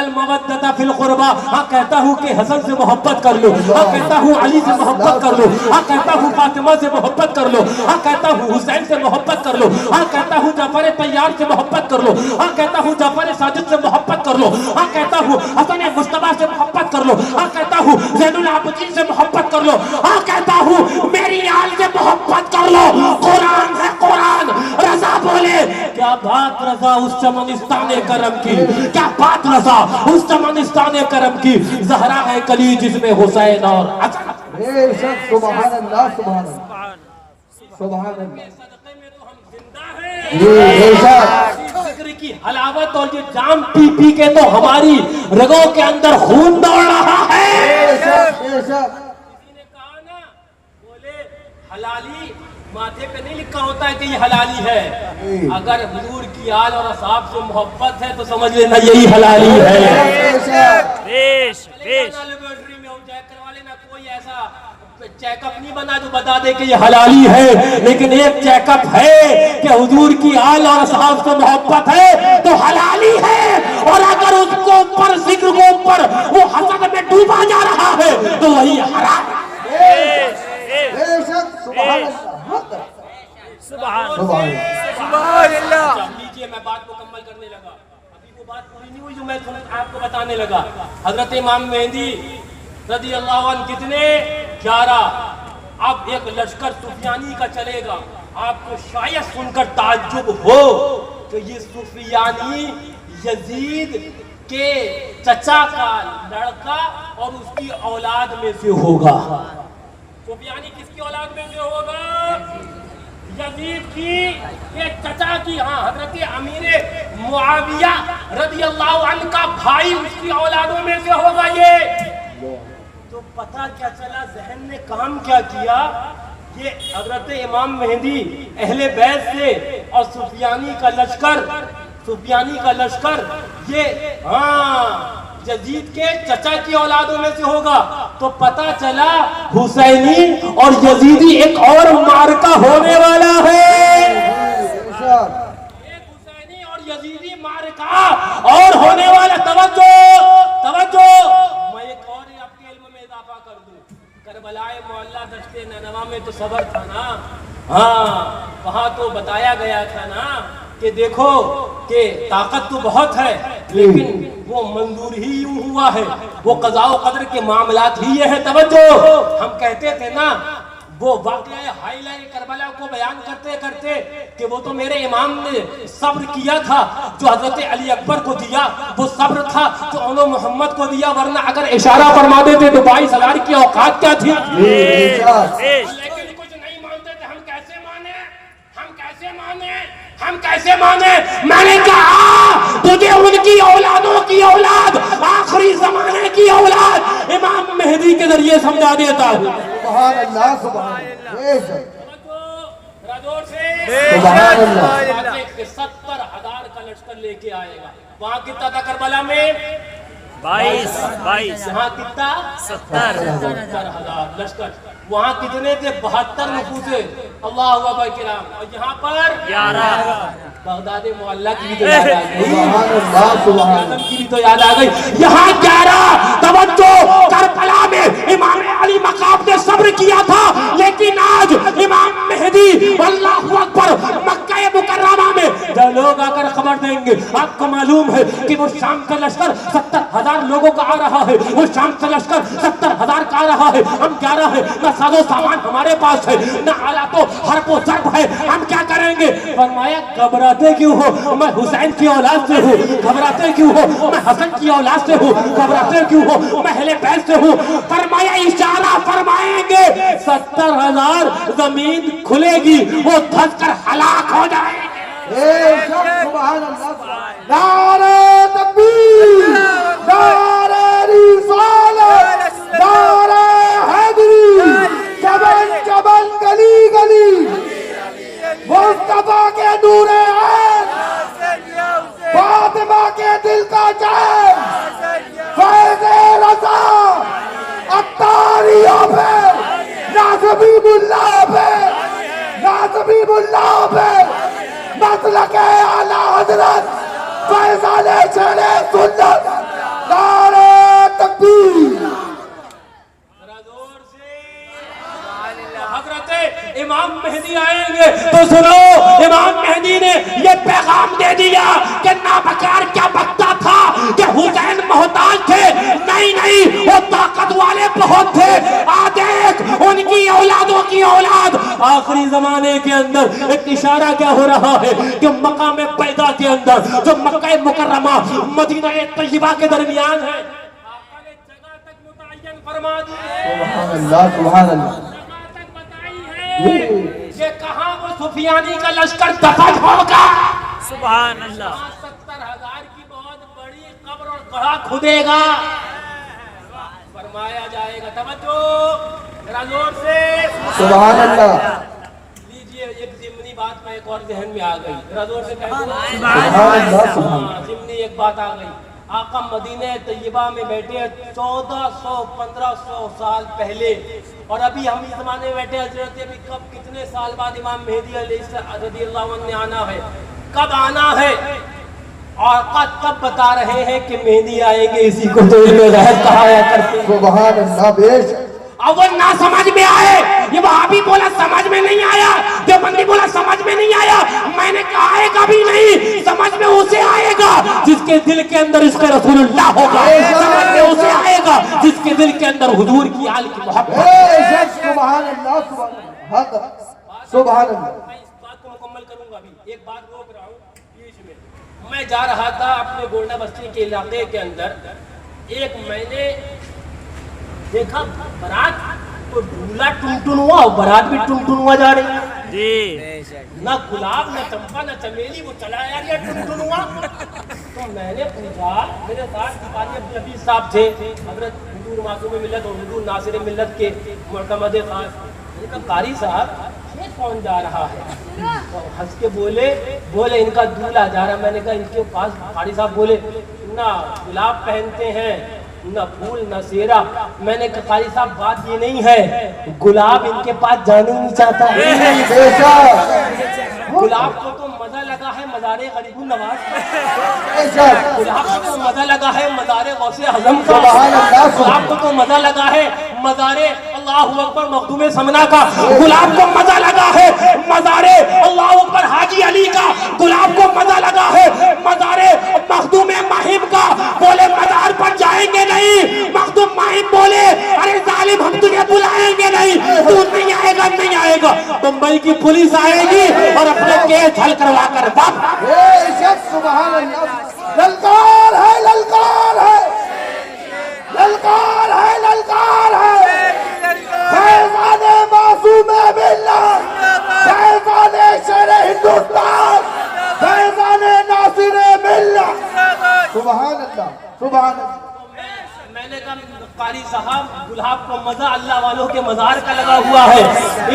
المودۃ فی القربى۔ ہاں کہتا ہوں کہ حسن سے محبت کر لو، ہاں کہتا ہوں علی سے محبت کر لو، ہاں کہتا ہوں فاطمہ سے محبت کر لو، ہاں کہتا ہوں حسین سے محبت کر لو، ہاں کہتا ہوں جعفر طیار سے محبت کر لو، ہاں کہتا ہوں جعفر ساجد سے محبت کر لو، ہاں کہتا ہوں حسن مجتبیٰ سے محبت کر لو، ہاں کہتا ہوں زین العابدین سے محبت کر لو، ہاں کہتا ہوں میری آل سے محبت کر لو۔ قرآن ہے قرآن۔ رضا بولے کیا بات رضا اس چمنستان کرم کی، کیا بات رضا اس چمنستان کرم کی، زہرا ہے کلی جس میں حسین اور حسن۔ بے شک، سبحان اللہ، سبحان اللہ، سبحان اللہ۔ بے شک، ذکر کی حلاوت اور یہ جام پی پی کے تو ہماری رگوں کے اندر خون دوڑ رہا ہے۔ بے شک، بے شک۔ کسی نے کہا نا، بولے حلالی ماتھے پہ نہیں لکھا ہوتا ہے کہ یہ حلالی ہے، اگر حضور کی آل اور اصحاب سے محبت ہے تو سمجھ لینا یہی حلالی ہے۔ بے شک، بیش بیش۔ لیبورٹری میں ہم چیک کروا لینا، کوئی ایسا چیک اپ نہیں بنا جو بتا دے کہ یہ حلالی ہے، لیکن ایک چیک اپ ہے کہ حضور کی آل اور اصحاب سے محبت ہے تو حلالی ہے، اور اگر اس کو اوپر ذکر کو اوپر وہ حسد میں ڈوبا جا رہا ہے تو وہی حرام ہے۔ بے شک، سبحان سنیے میں بات مکمل کرنے لگا، ابھی وہ بات پوری نہیں ہوئی جو میں آپ کو بتانے لگا۔ حضرت امام مہدی رضی اللہ عنہ کتنے؟ 11۔ اب ایک لشکر سفیانی کا چلے گا، آپ کو شاید سن کر تعجب ہو کہ یہ سفیانی یزید کے چچا کا لڑکا اور اس کی اولاد میں سے ہوگا۔ سفیانی کس کی اولاد میں سے ہوگا؟ یزید کی ایک چچا کی، ہاں حضرت امیر معاویہ رضی اللہ عنہ کا بھائی، اس کی اولادوں میں سے ہوگا یہ۔ تو پتہ کیا چلا، ذہن نے کام کیا کیا، یہ حضرت امام مہدی اہل بیت سے اور سفیانی کا لشکر یہ یزید کے چچا کی اولادوں میں سے ہوگا۔ تو پتہ چلا حسینی اور یزیدی ایک اور معرکہ ہونے والا ہے، ایک حسینی اور یزیدی معرکہ اور ہونے والا۔ توجہ، میں ایک اور آپ کے علم میں اضافہ کر دوں، کربلائے معلیٰ دشت نینوا میں تو صبر تھا نا، ہاں وہاں تو بتایا گیا تھا نا کہ دیکھو کہ طاقت تو بہت ہے لیکن وہ منظور ہی یوں ہوا ہے، وہ قضاء و قدر کے معاملات ہی یہ ہے۔ توجہ، ہم کہتے تھے نا وہ واقعہ حائلہ کربلا کو بیان کرتے کرتے کہ وہ تو میرے امام نے صبر کیا تھا، جو حضرت علی اکبر کو دیا وہ صبر تھا جو انہوں محمد کو دیا، ورنہ اگر اشارہ فرما دیتے تو 22,000 کی اوقات کیا تھی۔ لیکن کچھ نہیں مانتے تھے، ہم کیسے مانے؟ میں نے کہا تجھے ان کی اولادوں کی اولاد، آخری زمانے کی اولاد امام مہدی کے ذریعے سمجھا دیتا ہوں۔ سبحان اللہ، سبحان اللہ، سبحان اللہ۔ 70,000 کا لشکر لے کے آئے گا۔ وہاں کتنا تھا کربلا میں؟ 22۔ یہاں کتنا؟ 70,000 لشکر۔ وہاں کتنے تھے؟ 72 نفوس۔ اللہ اکبر کرام۔ اور یہاں پر 11۔ بغداد معلیٰ کی بھی تو یاد آ گئی، سبحان اللہ، سبحان اللہ، کی بھی تو یاد آ گئی، یہاں 11۔ توجہ، کربلا میں امام علی مقام نے صبر کیا تھا، لیکن آج امام مہدی اللہ اکبر مکہ مکرمہ میں جو لوگ آ کر خبر دیں گے، آپ کو معلوم ہے کہ وہ شام کا لشکر 70,000 لوگوں کا آ رہا ہے، وہ شام کا لشکر 70,000 کا آ رہا ہے، ہم 11 ہیں، نہ ساز و سامان ہمارے پاس ہے، نہ آلات و حرب و ضرب ہے، ہم کیا کریں گے؟ فرمایا گھبراتے کیوں ہو؟ میں حسین کی اولاد سے ہوں۔ گھبراتے کیوں ہو؟ میں حسن کی اولاد سے ہوں۔ گھبراتے کیوں ہو؟ میں اہل بیت سے ہوں۔ فرمایا اشارہ فرمائیں گے 70,000 زمین کھلے گی، وہ دھس کر ہلاک ہو جائیں گے۔ سبحان اللہ، نعرہ تکبیر، نعرہ رسالت، نعرہ حیدری، جبل جبل گلی گلی، مصطفیٰ کے نور عین، فاطمہ کے دل کا چین، فیض رضا اتاریہ پہ، نازبیب اللہ پہ، نازبیب اللہ پہ، مسلک اعلیٰ حضرت فیضان شہر سنت، نعرہ تکبیر۔ حضرت امام مہدی آئیں گے تو سنو، امام مہدی نے یہ پیغام دے دیا کہ نابکار کیا بکتا تھا کہ حسین محتاج تھے، نہیں وہ طاقت والے بہت تھے۔ دیکھ ان کی اولادوں کی اولاد۔ آخری زمانے کے اندر ایک اشارہ کیا ہو رہا ہے کہ مقام پیدا کے اندر جو مکہ مکرمہ مدینہ طیبہ کے درمیان ہے، آقا نے جگہ تک متعین فرما دی ہے۔ سبحان اللہ، سبحان اللہ، یہ کہاں وہ سفیانی کا لشکر دفن ہوگا؟ سبحان اللہ۔ 70,000 کی بہت بڑی قبر اور گڑھا کھدے گا، فرمایا جائے گا۔ توجہ ذرا زور سے سبحان اللہ، لیجئے، ایک ضمنی بات میں ایک اور ذہن میں آ گئی، ذرا زور سے کہہ دو۔ سبحان اللہ، سبحان اللہ، ضمنی ایک بات آ گئی، آقا مدینہ طیبہ میں بیٹھے 1400-1500 سال پہلے، اور ابھی ہم اس زمانے میں بیٹھے حضرت ابھی کب کتنے سال بعد امام مہدی علیہ رضی اللہ عنہ نے آنا ہے، کب آنا ہے، آقا کب بتا رہے ہیں کہ مہدی آئیں گے، اسی کو تو علم غیب کہا کرتے ہیں۔ سبحان اللہ، بیش اول نہ سمجھ میں آئے، یہ وہابی بولا سمجھ میں نہیں آیا، دیوبندی بولا سمجھ میں نہیں آیا، میں نے کہا ہے کبھی نہیں سمجھ کے دل کے اندر عشق رسول اللہ ہوگا سمجھ میں اسے آئے گا جس کے دل کے اندر حضور کی آل کی محبت. سبحان اللہ سبحان اللہ سبحان اللہ. میں اس بات کو مکمل کروں گا. ابھی ایک بات روک رہا ہوں بیچ میں جا رہا تھا اپنے گولڈا بستی کے علاقے کے اندر. ایک میں نے دیکھا برات تو دھولا ٹن ہوا اور برات بھی ٹن ہوا جا رہی ہے. جی نہ گلاب نہ چمپا نہ چمیلی وہ چلا آ رہا ٹن ہوا. تو میں نے پوچھا, میرے ساتھ قاری عبد الحفیظ صاحب تھے, حضرت حضور معصوم ملت اور حضور ناصر ملت کے معتمد خاص. میں نے کہا قاری صاحب یہ کون جا رہا ہے؟ ہنس کے بولے ان کا دولہا جا رہا. میں نے کہا ان کے پاس قاری صاحب بولے نہ گلاب پہنتے ہیں نہ پھول نہ سیرا. میں نے کہا قاری صاحب بات یہ نہیں ہے, گلاب ان کے پاس جانے نہیں چاہتا ہے. گلاب کو تو مزہ لگا ہے مزار غریب النواز کا, گلاب کو تو مزہ لگا ہے مزار غوث اعظم کا, گلاب کو تو مزہ لگا ہے مزار اللہ اکبر مخدوم سمنا کا, گلاب کو مزہ لگا ہے مزار اللہ اکبر حاجی علی کا, گلاب کو مزہ لگا ہے مزار مخدوم ماہم کا. بولے مزار پر جائیں گے نہیں. مخدوم ماہم بولے ارے ظالم ہم تجھے بلائیں گے نہیں, تو نہیں آئے گا نہیں آئے گا. بمبئی کی پولیس آئے گی اور اپنے کیس حل کروا کر سبحان اللہ. للکار ہے للکار ہے للکار ہے للکار ہے. فیضان معصوم ملت, فیضان شیر ہندوستان, فیضان ناصر ملت. سبحان اللہ سبحان اللہ. میں نے کہا قاری صاحب گلاب کو مزہ اللہ والوں کے مزار کا لگا ہوا ہے,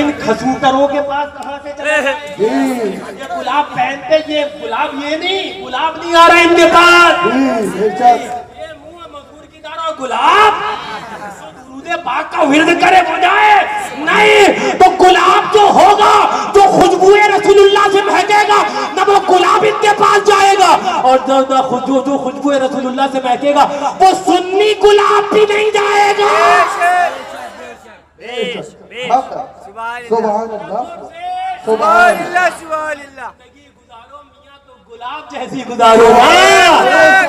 ان کھسوٹروں کے پاس کہاں سے چلے ہیں؟ یہ گلاب پہنتے, یہ گلاب یہ نہیں, گلاب نہیں آ رہا ان کے پاس. یہ منہ مزدور کی دارا گلاب درود پاک کا ورد کرے بجائے نہیں, تو گلاب جو ہوگا جو خوشبوئے رسول اللہ سے مہکے گا نہ وہ گلاب ان کے پاس جائے گا, اور جو خوشبوئے رسول اللہ سے مہکے گا وہ سنی گلاب بھی نہیں جائے گا. سبحان اللہ سبحان اللہ. گزارو میاں تو گلاب جیسی گزارو.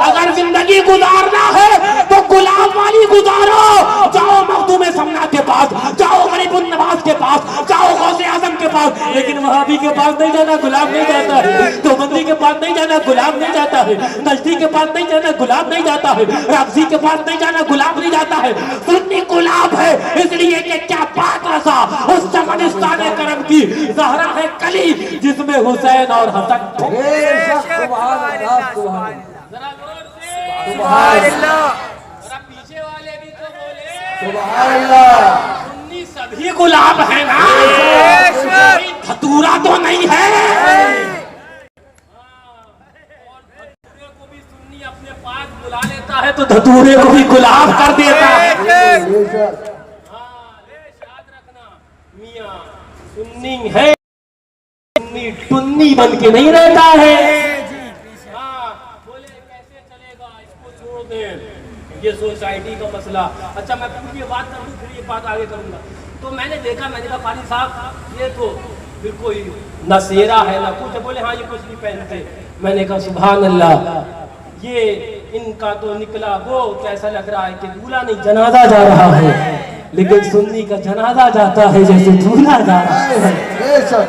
اگر زندگی گزارنا ہے تو گلاب والی گزارو. جاؤ مخدوم سمنا کے پاس, جاؤ غریب النواز کے پاس, جاؤ غوث اعظم کے پاس, لیکن وہابی کے پاس نہیں جانا, گلاب نہیں جاتا ہے. دیوبندی کے پاس نہیں جانا, گلاب نہیں جاتا ہے. نجدی کے پاس نہیں جانا, گلاب نہیں جاتا ہے. رافضی کے پاس نہیں جانا, گلاب نہیں جاتا ہے. سنی گلاب ہے اس لیے کہ کیا پاک رسا اس چمنستان کرم کی زہرا ہے کلی جس میں حسین اور حسن. سبحان اللہ سبحان ذرا زور سے سبحان اللہ ذرا پیچھے والے بھی تو بولے سبحان اللہ. سنی سبھی گلاب ہیں نا, کوئی دھتورا تو نہیں ہے. اور دھتورے کو بھی سنی اپنے پاس بلا لیتا ہے تو دھتورے کو بھی گلاب کر دیتا ہے. یاد رکھنا میاں سنی ہے, سنی ٹنی بن کے نہیں رہتا ہے. بولے کیسے چلے گا, اس کو چھوڑ دیں, یہ سوسائٹی کا مسئلہ. اچھا میں پوری بات کروں پھر یہ بات آگے کروں گا. تو میں نے دیکھا, میں نے کہا قاری صاحب یہ تو پھر کوئی نہ سیرا ہے نہ کچھ. بولے ہاں یہ کچھ نہیں پہنتے. میں نے کہا سبحان اللہ, یہ ان کا تو نکلا وہ کیسا لگ رہا ہے کہ دولہا نہیں جنازہ جا رہا ہے, لیکن سنی کا جنازہ جاتا ہے جیسے دولہا جا رہا ہے.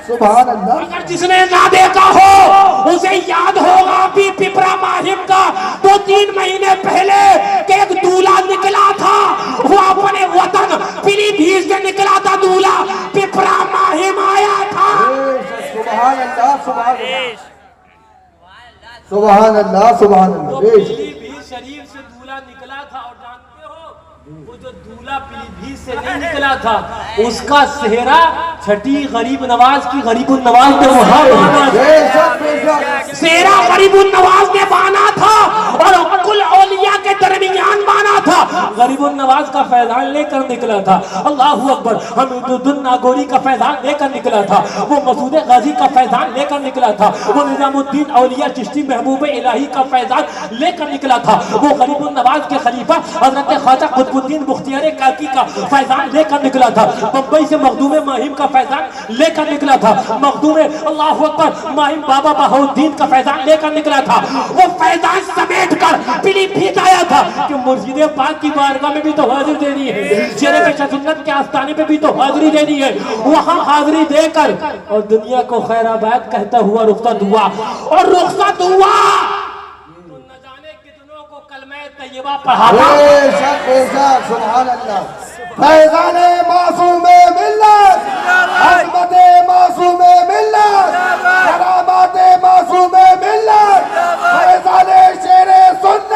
سبحان اللہ. اگر جس نے نہ دیکھا ہو اسے یاد ہوگا بھی پپرا ماہم کا 2-3 مہینے پہلے کہ ایک دولہا نکلا تھا, وہ اپنے وطن پیلی بھیت سے نکلا تھا دولہا, پپرا ماہم آیا تھا. سبحان اللہ سبحان اللہ سبحان اللہ سبحان وہ اللہ. پیلی بھیت شریف سے دولہا نکلا تھا, اور جانتے ہو وہ جو دولہا پیلی بھیت سے نہیں نکلا تھا اس کا سہرا چھٹی غریب نواز کی غریب النواز نے وہاں بانا تھا. سہرا غریب النواز نے بانا تھا اور کل اولیاء کے درمیان بانا تھا. غریب غریب النواز کا فیضان لے کر نکلا تھا، اللہ اکبر، حمید الدین ناگوری کا فیضان لے کر نکلا تھا، وہ مسعود غازی کا فیضان لے کر نکلا تھا، وہ نظام الدین اولیاء چشتی محبوب الہی کا فیضان لے کر نکلا تھا، وہ غریب النواز کے خلیفہ حضرت خواجہ قطب الدین بختیار کاکی کا فیضان لے کر نکلا تھا، بمبئی سے مخدوم ماہم کا فیضان لے کر نکلا تھا، مخدوم اللہ اکبر ماہم بابا بہاؤالدین کا فیضان لے کر نکلا تھا، وہ فیضان سمیٹ کر پیلی بھیت آیا تھا کہ مرشد پاک کی بارگاہ میں بھی تو حاضر دینی ہے، شیر پیشہ سنت کے آستانے پہ بھی تو حاضری دینی ہے، وہاں حاضری دے کر اور دنیا کو خیر آباد کہتا ہوا رخصت ہوا، اور رخصت ہوا تو نہ جانے کتنوں کو کلمہ طیبہ پڑھاتا، بے شک بے شک، سبحان اللہ، فیضان معصوم ملت، عظمت معصوم ملت، کرامات معصوم ملت، فیضان شیر سنت،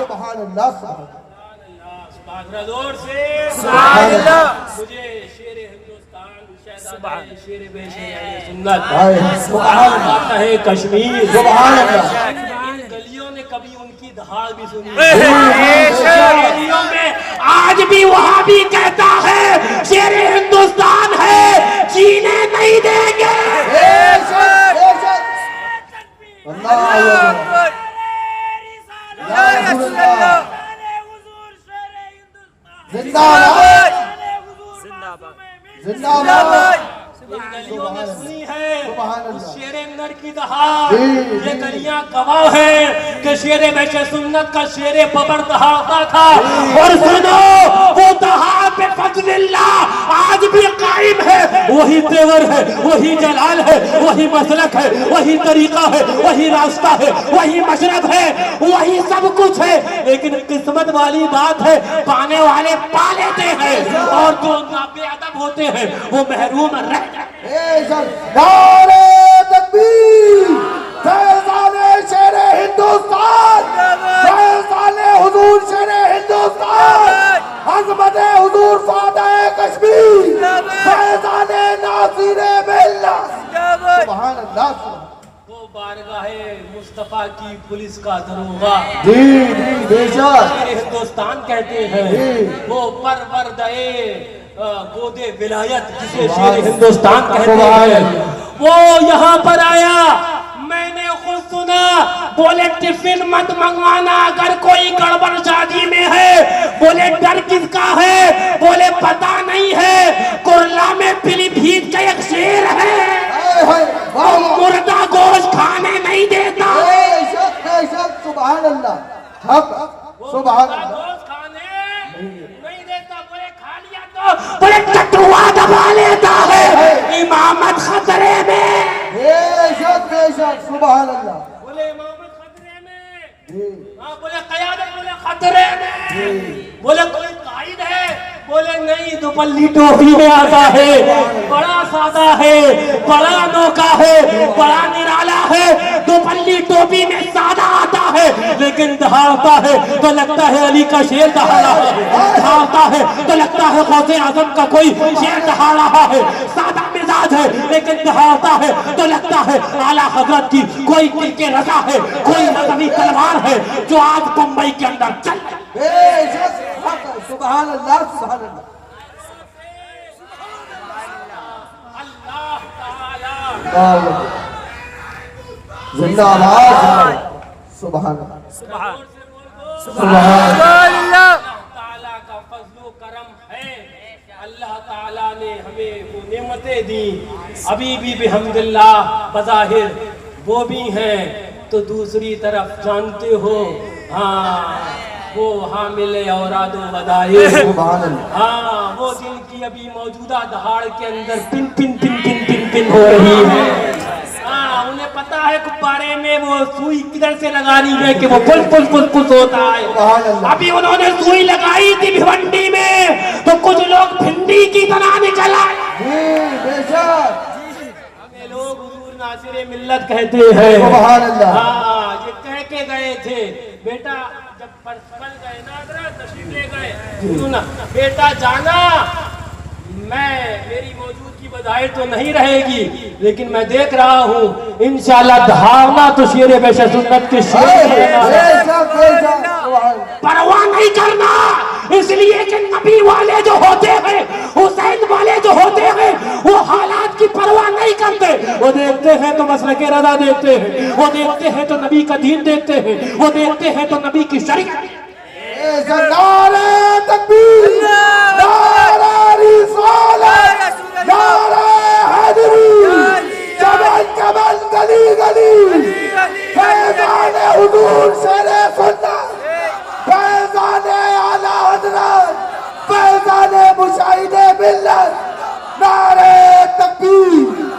سبحان اللہ، سبحان اللہ، زور سے سبحان اللہ، مجھے شیر ہندوستان، شہزادہ شیر بے شیر سنت، سبحان اللہ ہے کشمیر، سبحان اللہ، ان گلیوں نے کبھی ان کی دھاڑ بھی سنی گلیوں میں آج بھی وہاں بھی کہتا ہے شیر ہندوستان ہے، جینے نہیں دیں گے، بے شک بے شک، اللہ اکبر، یا رسول اللہ، زندہ باد، زندہ باد، گلیوں نے سنی ہے سبحان اللہ، اس شیر اندر کی دہاڑ، یہ گلیاں گواہ ہیں کہ شیر بیش سنت کا شیر ببر دہاڑتا تھا، اور سنو وہ دہاڑ پہ فضل اللہ آج بھی قائم ہے، وہی تیور ہے، وہی جلال ہے، وہی مسلک ہے، وہی طریقہ ہے، وہی راستہ ہے، وہی مشرب ہے، وہی سب کچھ ہے، لیکن قسمت والی بات ہے پانے والے پا لیتے ہیں اور جو بے ادب ہوتے ہیں وہ محروم رہ جاتے ہیں۔ بے شک، نعرہ تکبیر، فیضان شیر ہندوستان، فیضان حضور شیر ہندوستان، عظمت حضور فاتح کشمیر، فیضان ناصر ملت، سبحان اللہ، وہ بارگاہ مصطفیٰ کی پولیس کا دروغہ جی بے شک، شیر ہندوستان کہتے ہیں، وہ پروردہ گودے ولایت جسے شیر ہندوستان کہتے ہیں، وہ یہاں پر آیا، میں نے خود سنا، بولے ٹفن مت منگوانا اگر کوئی گڑبڑ شادی میں ہے، بولے ڈر کس کا ہے، بولے پتہ نہیں ہے، کرلا میں پیلی بھیت کا ایک شیر ہے، مردہ گوشت کھانے نہیں دیتا، بے شک بے شک، سبحان اللہ، حق، سبحان اللہ، گوشت کھانے نہیں دیتا، بولے کھا لیا تو بولے ٹٹوا دبا لیتا ہے، امامت خطرے میں، بے شک بے شک، سبحان اللہ، بولے امامت خطرے میں، جی ہاں بولے قیادت بولے خطرے میں، بولے کوئی قائد ہے، بولے نہیں دوپلی ٹوپی میں آتا ہے، بڑا سادہ ہے، بڑا انوکھا ہے، بڑا نرالا ہے، دوپلی ٹوپی میں سادہ آتا ہے، لیکن دہاڑتا ہے تو لگتا ہے علی کا شیر دہاڑا ہے، دہاڑتا ہے تو لگتا ہے غوث اعظم کا کوئی شیر دہاڑ رہا ہے، سادہ مزاج ہے لیکن دہاڑتا ہے تو لگتا ہے اعلیٰ حضرت کی کوئی دل کے رضا ہے، کوئی نظمی تلوار ہے جو آج بمبئی کے اندر چل رہا ہے۔ بے شک، حق، سبحان اللہ، سبحان اللہ، اللہ تعالی اللہ اکبر، زندہ باد، سبحان اللہ، سبحان اللہ، تعالیٰ کا فضل و کرم ہے، اللہ تعالیٰ نے ہمیں وہ نعمتیں دی، ابھی بھی بحمداللہ بظاہر وہ بھی ہیں، تو دوسری طرف جانتے ہو ہاں وہ حامل اوراد و ودائع، سبحان اللہ، ہاں وہ دل کی ابھی موجودہ دہاڑ کے اندر پن پن پن پن پن پن ہو رہی ہے، ہاں انہیں پتا ہے کپارے میں وہ سوئی کدھر سے لگانی ہے کہ وہ پل پل پل پل ہوتا سبحان ہے، اللہ، ابھی انہوں نے سوئی لگائی تھی بھونڈی میں تو کچھ لوگ بھنڈی کی طرح نکل آئے، جی بے شک، ہمیں لوگ حضور ناصر ملت کہتے ہیں، سبحان اللہ، ہاں یہ کہہ کے گئے تھے بیٹا جب پل گئے نا حضرت تشریف لے گئے، سنا بیٹا جانا، میری موجودگی بظاہر تو نہیں رہے گی لیکن میں دیکھ رہا ہوں انشاءاللہ دھاڑنا تو شیر بیش سنت کے شیر بے شک بے شک، سبحان اللہ، پرواہ نہیں کرنا، اس لیے کہ نبی والے جو ہوتے ہیں، حسین والے جو ہوتے ہیں، وہ حالات کی پرواہ نہیں کرتے. وہ دیکھتے ہیں تو مسلک رضا دیکھتے ہیں، وہ دیکھتے ہیں تو نبی کا دین دیکھتے ہیں، وہ دیکھتے ہیں تو نبی کی شریعت. نعرہ تکبیر، نعرہ رسالت، نعرہ حیدری، جبل جبل گلی گلی، فیضان حضور شیر سنت، فیضان اعلی حضرت، فیضان مشاہد ملت، نعرہ تکبیر.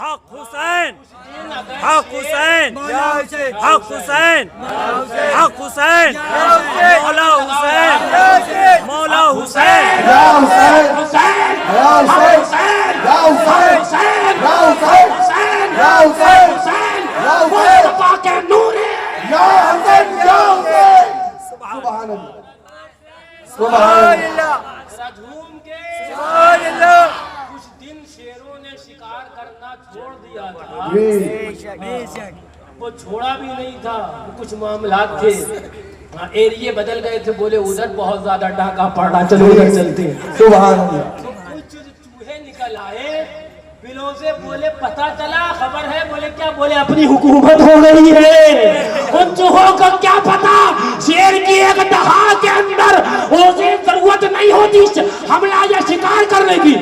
حق حسین، حق حسین، حق حسین، حق حسین، مولا حسین، مولا حسین، یا حسین، یا حسین، یا حسین، یا حسین، یا حسین، یا حسین، مصطفیٰ کے نور یا حسین، یا حسین. سبحان اللہ، سبحان اللہ. جھوم کے سبحان اللہ. کچھ دن شیروں نے شکار کرنا چھوڑ دیا تھا، جی وہ چھوڑا بھی نہیں تھا. کچھ معاملات تھے، ایریے بدل گئے تھے، بولے ادھر بہت زیادہ ڈاکہ پڑ رہا، چلو ادھر چلتے ہیں. سبحان اللہ. کچھ چوہے نکل آئے بلوں سے، بولے پتہ چلا خبر ہے، بولے کیا؟ بولے اپنی حکومت ہو گئی ہے. ان چوہوں کو کیا پتا شیر کی ایک دہا کے اندر اسے ضرورت نہیں ہوتی حملہ یا شکار کرنے کی،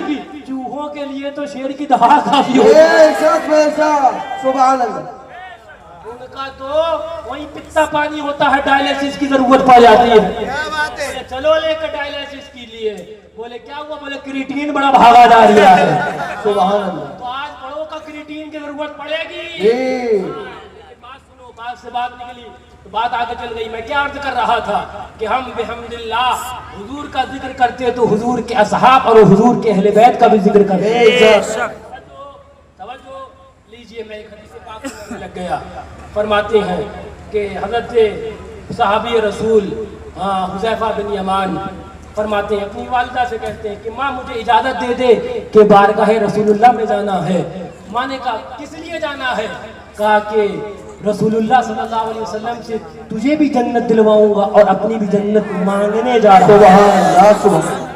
چوہوں کے لیے تو شیر کی دہا کافی ہوتی. بے شک بے شک. سبحان اللہ. ان کا تو وہی پتا پانی ہوتا ہے، ڈائلیسس کی ضرورت پا جاتی ہے. بولے چلو لے کر ڈائلیسس کے لیے. بولے کیا ہوا؟ بولے کریٹین بڑا بھاگا جا رہا ہے. سبحان اللہ. تو آج بڑوں کا کریٹین کی ضرورت پڑے گی. جی بات سنو، بات سے بات نکلی تو بات آگے چل گئی. میں کیا عرض کر رہا تھا کہ ہم بحمد اللہ حضور کا ذکر کرتے تو حضور کے اصحاب اور حضور کے اہل بیت کا بھی ذکر کرتے. توجہ لیجئے، میں ایک حدیث پاک میں لگ گیا. فرماتے ہیں کہ حضرت صحابی رسول حذیفہ بن یمان فرماتے ہیں، اپنی والدہ سے کہتے ہیں کہ ماں مجھے اجازت دے دے کہ بارگاہ رسول اللہ میں جانا ہے. ماں نے کہا کس لیے جانا ہے؟ کہا کہ رسول اللہ صلی اللہ علیہ وسلم سے تجھے بھی جنت دلواؤں گا اور اپنی بھی جنت مانگنے جا رہا ہوں. سبحان اللہ.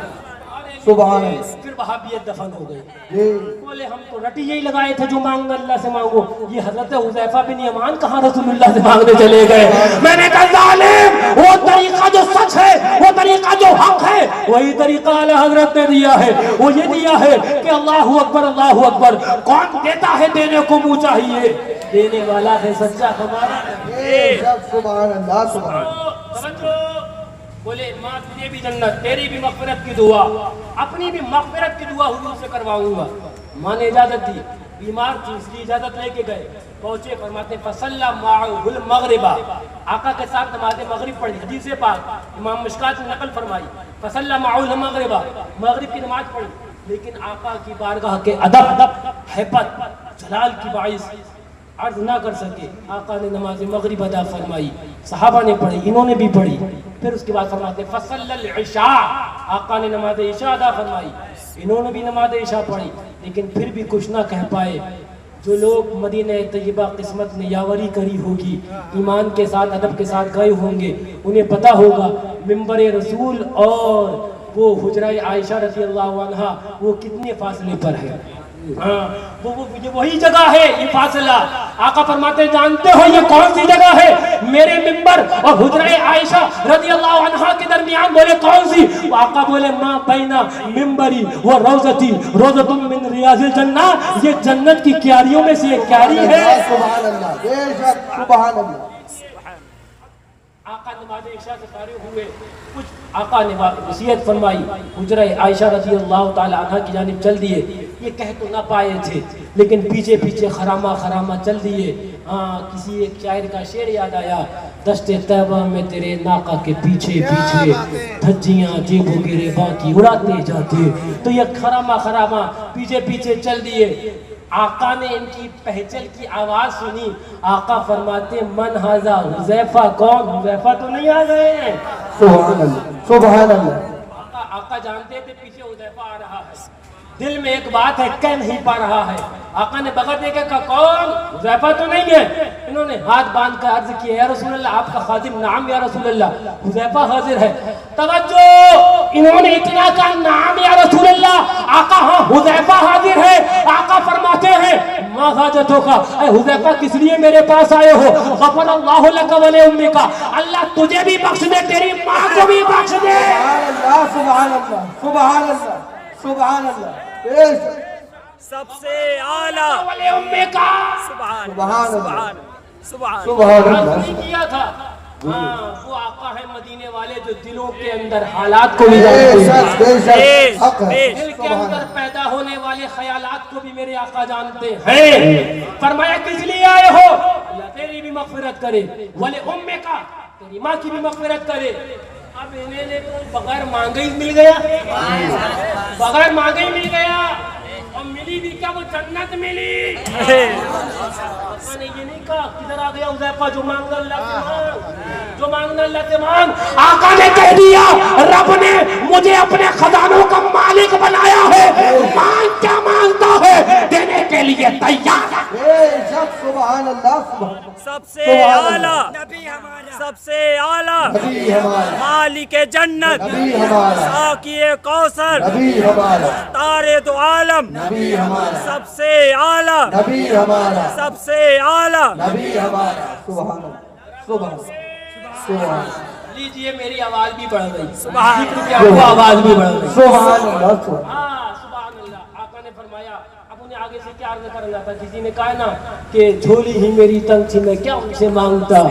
سبحان اللہ. پھر وہابیت دفن ہو گئی. جی بولے ہم تو رٹی یہی لگائے تھے جو مانگنا اللہ سے مانگو. یہ حضرت حذیفہ بن یمان کہاں رسول اللہ سے مانگنے چلے گئے؟ میں نے کہا ظالم، وہ طریقہ جو سچ ہے، وہ طریقہ جو حق ہے، وہی طریقہ اعلی حضرت نے دیا ہے. وہ یہ دیا ہے کہ اللہ اکبر، اللہ اکبر. کون دیتا ہے؟ دینے کو منہ چاہیے، دینے والا ہے سچا ہمارا. بے شک. سبحان اللہ. سبحان اللہ. سمجھو. بولے ماں تجھے بھی جنت، تیری بھی مغفرت کی دعا، اپنی بھی مغفرت کی دعا حضور سے کرواؤں گا. ماں نے اجازت دی. بیمار تھی اس لیے اجازت لے کے گئے. پہنچے، فرماتے فصلی معه المغرب، آقا کے ساتھ نماز مغرب پڑھی. حدیث پاک امام مشکات نے نقل فرمائی. فصلی معه المغرب، مغرب کی نماز پڑھی. لیکن آقا کی بارگاہ کے ادب، حیبت، جلال کی باعث عرض نہ کر سکے. آقا نے نماز مغرب ادا فرمائی. صحابہ نے پڑھی، انہوں نے بھی پڑھی. پھر اس کے بعد فرماتے فصلی العشاء، آقا نے نماز عشاء ادا فرمائی. انہوں نے بھی نماز عشاء پڑھی. لیکن پھر بھی کچھ نہ کہہ پائے. جو لوگ مدینہ طیبہ قسمت نے یاوری کری ہوگی، ایمان کے ساتھ ادب کے ساتھ گئے ہوں گے، انہیں پتہ ہوگا منبر رسول اور وہ حجرہ عائشہ رضی اللہ عنہا وہ کتنے فاصلے پر ہے. یہ وہی جگہ ہے، یہ فاصلہ. آقا فرماتے جانتے ہو یہ کون سی جگہ ہے؟ میرے منبر اور حجرہ عائشہ رضی اللہ عنہا کے درمیان. بولے کون سی؟ آقا بولے ما بین منبری و روضتی روضۃ من ریاض الجنہ، یہ جنت کی کیاریوں میں سے ایک کیاری ہے. سبحان اللہ. بے شک. سبحان اللہ. آقا نماز عشاء سے فارغ ہوئے. کچھ آقا نے وصیت فرمائی، حجرہ عائشہ رضی اللہ تعالی عنہ کی جانب چل دیے. یہ کہہ تو نہ پائے تھے لیکن پیچھے پیچھے خرامہ خرامہ چل دیے. کسی ایک شاعر کا شعر یاد آیا، دشت طیبہ میں تیرے ناقہ کے پیچھے پیچھے دھجیاں جیبوں گریباں کی اڑاتے جاتے. تو یہ خرامہ خرامہ پیچھے پیچھے چل دیے. آقا نے ان کی پہچل کی آواز سنی. آقا فرماتے من ھذا؟ حذیفہ کون؟ حذیفہ تو نہیں آ گئے ہیں. سبحان اللہ. سبحان اللہ. آقا جانتے تھے پیچھے حذیفہ آ رہا ہے. دل میں ایک بات ہے کہہ نہیں پا رہا ہے. آقا نے بغیر دیکھا کہ کون؟ حذیفہ تو نہیں ہے. انہوں نے ہاتھ باندھ کر عرض کیا یا رسول اللہ آپ کا خادم. نعم یا رسول اللہ. حذیفہ حاضر ہے. توجہ, انہوں نے اتنا کہا نعم یا رسول اللہ. آقا ہاں حذیفہ حاضر ہے. آقا فرماتے ہیں ما حاجتوں کا, اے حذیفہ کس لیے میرے پاس آئے ہو؟ غفر اللہ لک ولی امک, اللہ تجھے بھی بخش دے تیری ماں کو بھی بخش دے. سبحان اللہ سبحان اللہ سبحان اللہ. سب سے اعلیٰ ولی امک. سبحان سبحان اللہ سبحان سبحان سبحان عرض اللہ. نہیں کیا تھا. ہاں وہ آقا ہے مدینے والے جو دلوں کے اندر حالات کو بھی بے جانتے شک ہیں. بے شک حق ہے. دل کے اندر پیدا ہونے والے خیالات کو بھی میرے آقا جانتے ہیں. فرمایا کس لیے آئے ہو؟ اللہ تیری بھی مغفرت کرے, ولی امک, تیری ماں کی بھی مغفرت کرے. اب انہیں نے تو بغیر مانگے ہی مل گیا, بغیر مانگے ہی مل گیا. اور ملی بھی کیا, وہ جنت ملی. آقا نے یہ نہیں کہا کدھر آ گیا حذیفہ جو مانگنا اللہ سے مانگ, جو مانگنا اللہ سے مانگ. آقا نے کہہ دیا رب نے مجھے اپنے خزانوں کا مالک بنایا ہے, مانگ کیا مانگتا ہے دینے کے لیے تیار ہے. بے شک سبحان اللہ سبحان اللہ. سب سے اعلیٰ سب سے اعلیٰ نبی ہمارا, مالک جنت, نبی ہمارا, ساقی کوثر, نبی ہمارا, تارے دو عالم, نبی ہمارا, سب سے اعلیٰ نبی ہمارا, سب سے اعلیٰ. نبی ہمارا. سبحان اللہ سبحان اللہ سبحان اللہ لیجئے میری آواز بھی بڑھ گئی, سبحان ذکر کی آپ کو آواز بھی بڑھ گئی. سبحان اللہ سبحان ہاں سبحان اللہ. آقا نے فرمایا اب انہیں آگے سے کیا عرض کرنا تھا. کسی نے کہا نا کہ جھولی ہی میری تنگ تھی میں کیا ان سے مانگتا,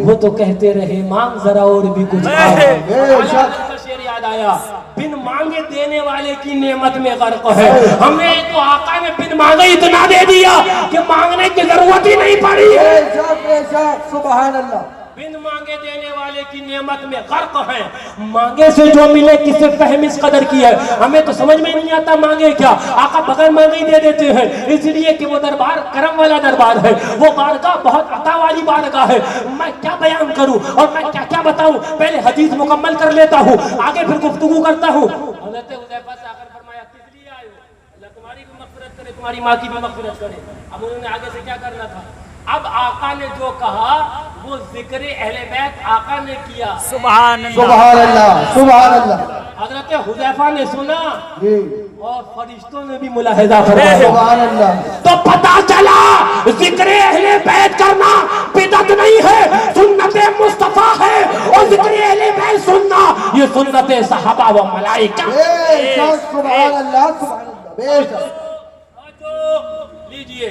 وہ تو کہتے رہے مانگ ذرا اور بھی کچھ آ. بے شک کا شعر یاد آیا, بن مانگے دینے والے کی نعمت میں غرق ہے. ہمیں تو آقا نے بن مانگے اتنا دے دیا کہ مانگنے کی ضرورت ہی نہیں پڑی. بے شک سبحان اللہ. بن مانگے دینے والے کی نعمت میں غرق ہے. مانگے سے جو ملے کسے فہم اس قدر کی ہے, ہمیں تو سمجھ میں نہیں آتا مانگے کیا. آقا بغیر مانگے ہی دے دیتے ہیں, اس لیے کہ وہ دربار کرم والا دربار ہے, وہ بارگاہ بہت عطا والی بارگاہ ہے. میں کیا بیان کروں اور میں کیا کیا بتاؤں, پہلے حدیث مکمل کر لیتا ہوں, آگے پھر گفتگو کرتا ہوں. حضرت حذیفہ سے آخر فرمایا کس لیے آئے ہو؟ اللہ تمہاری بھی مغفرت کرے, تمہاری ماں کی بھی مغفرت کرے. اب انہوں نے آگے سے کیا کرنا تھا. اب آقا نے جو کہا وہ ذکر اہل بیت آقا نے کیا. سبحان اللہ سبحان اللہ سبحان اللہ. حضرت حذیفہ نے سنا جی اور فرشتوں نے بھی ملاحظہ فرمایا. سبحان اللہ. تو پتا چلا ذکر اہل بیت کرنا بدعت نہیں ہے, سنت مصطفیٰ ہے. اور ذکر اہل بیت سننا یہ سنت صحابہ و ملائکہ. بے شک سبحان اللہ سبحان اللہ. بے شک لیجئے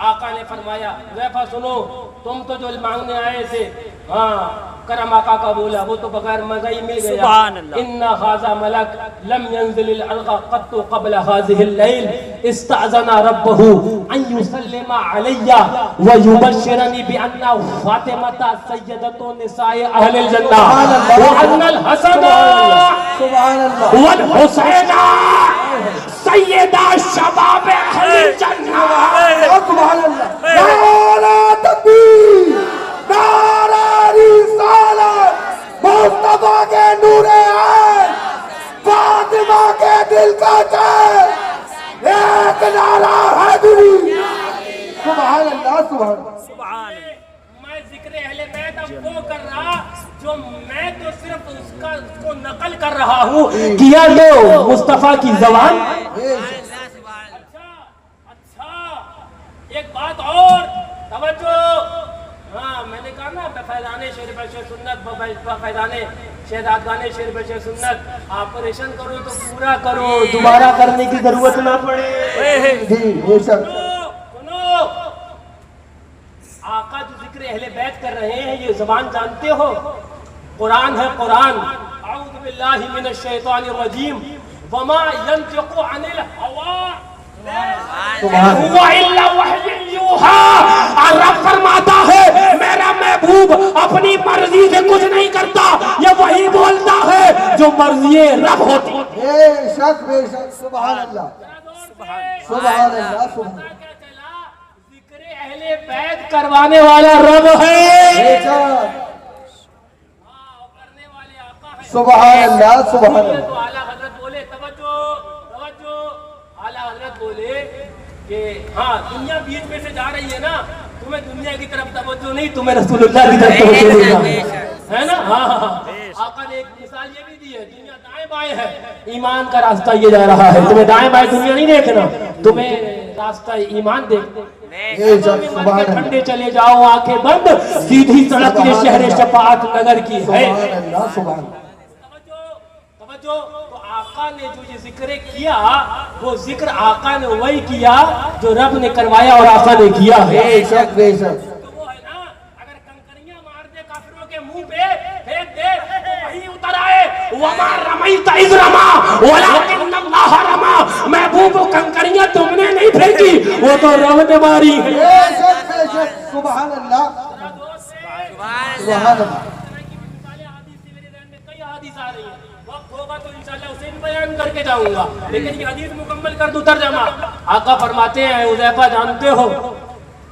آقا نے فرمایا حذیفہ سنو, تم تو جو مانگنے آئے تھے, ہاں کرم آقا کا بولا, وہ تو بغیر مزہ ہی مل گیا. سبحان اللہ. ان ھذا ملک لم ينزل الالغا قط قبل هذه الليل استأذن ربه ان يسلم علي ويبشرني بان فاطمة سيدة نساء اهل الجنة وان الحسن سبحان اللہ. والحسین سیدہ شباب اہل الجنہ. سبحان اللہ. نعرہ تکبیر, نعرہ رسالت, مصطفیٰ کے نور عین, فاطمہ کے دل کا چین, ایک نعرہ حیدری. سبحان اللہ سبحان اللہ. سبحان اللہ. میں ذکر اہل بیت اب وہ کر رہا جو میں تو صرف اس کو نقل کر رہا ہوں, کیا جو مصطفیٰ کی زبان. اچھا ایک بات اور توجہ. ہاں میں نے کہا نا فیضانے شیر بشر سنت, فیضانے شہدادگانے شیر بشر سنت, آپریشن کرو تو پورا کرو, دوبارہ کرنے کی ضرورت نہ پڑے. جی بے شک. سنو, آقا جو ذکر اہل بیت کر رہے ہیں یہ زبان جانتے ہو, قرآن ہے قرآن. اعوذ باللہ من الشیطان الرجیم وما ينطق عن الهوى هو الا وحی یوحی. رب فرماتا ہے میرا محبوب اپنی مرضی سے کچھ نہیں کرتا, یہ وہی بولتا ہے جو مرضی رب ہوتی. بے شک بے شک. سبحان اللہ سبحان اللہ سبحان اللہ. ذکر اہل بیت کروانے والا رب ہے, بے شک. کرنے والے آقا ہے. سبحان اللہ سبحان تو اللہ. اعلیٰ حضرت بولے توجہ توجہ. بولے کہ ہاں دنیا بیچ میں سے جا رہی ہے نا, تمہیں دنیا کی طرف توجہ نہیں, تمہیں رسول اللہ کی طرف توجہ ہے نا. ہاں آقا نے ایک مثال یہ بھی دی ہے, دنیا دائیں بائیں ہے, ایمان کا راستہ یہ جا رہا ہے, تمہیں دائیں بائیں دنیا نہیں دیکھنا, تمہیں راستہ ایمان دیکھنا. ٹھنڈے چلے جاؤ آنکھیں بند, سیدھی سڑک یہ شہر شفاعت نگر کی ہے. توجہ, تو آقا نے جو یہ ذکر کیا, وہ ذکر آقا نے وہی کیا جو رب نے کروایا اور آقا نے کیا ہے. بے شک تو وہ ہے نا, اگر کنکریاں مار دے کافروں کے منہ پہ پھینک دے تو وہی اتر آئے, وَمَا رَمَيْتَ إِذْ رَمَا وَلَكِنَّ اللَّهَ رَمَا. محبوب کنکریاں تم نے نہیں پھینکی, وہ تو رب نے ماری. بے شک سبحان اللہ سبحان اللہ. کئی حدیث آ رہی ہیں, وقت ہوگا تو انشاءاللہ اسے بھی بیان کر کے جاؤں گا, لیکن یہ حدیث مکمل کر دوں ترجمہ. آقا فرماتے ہیں, حذیفہ جانتے ہو,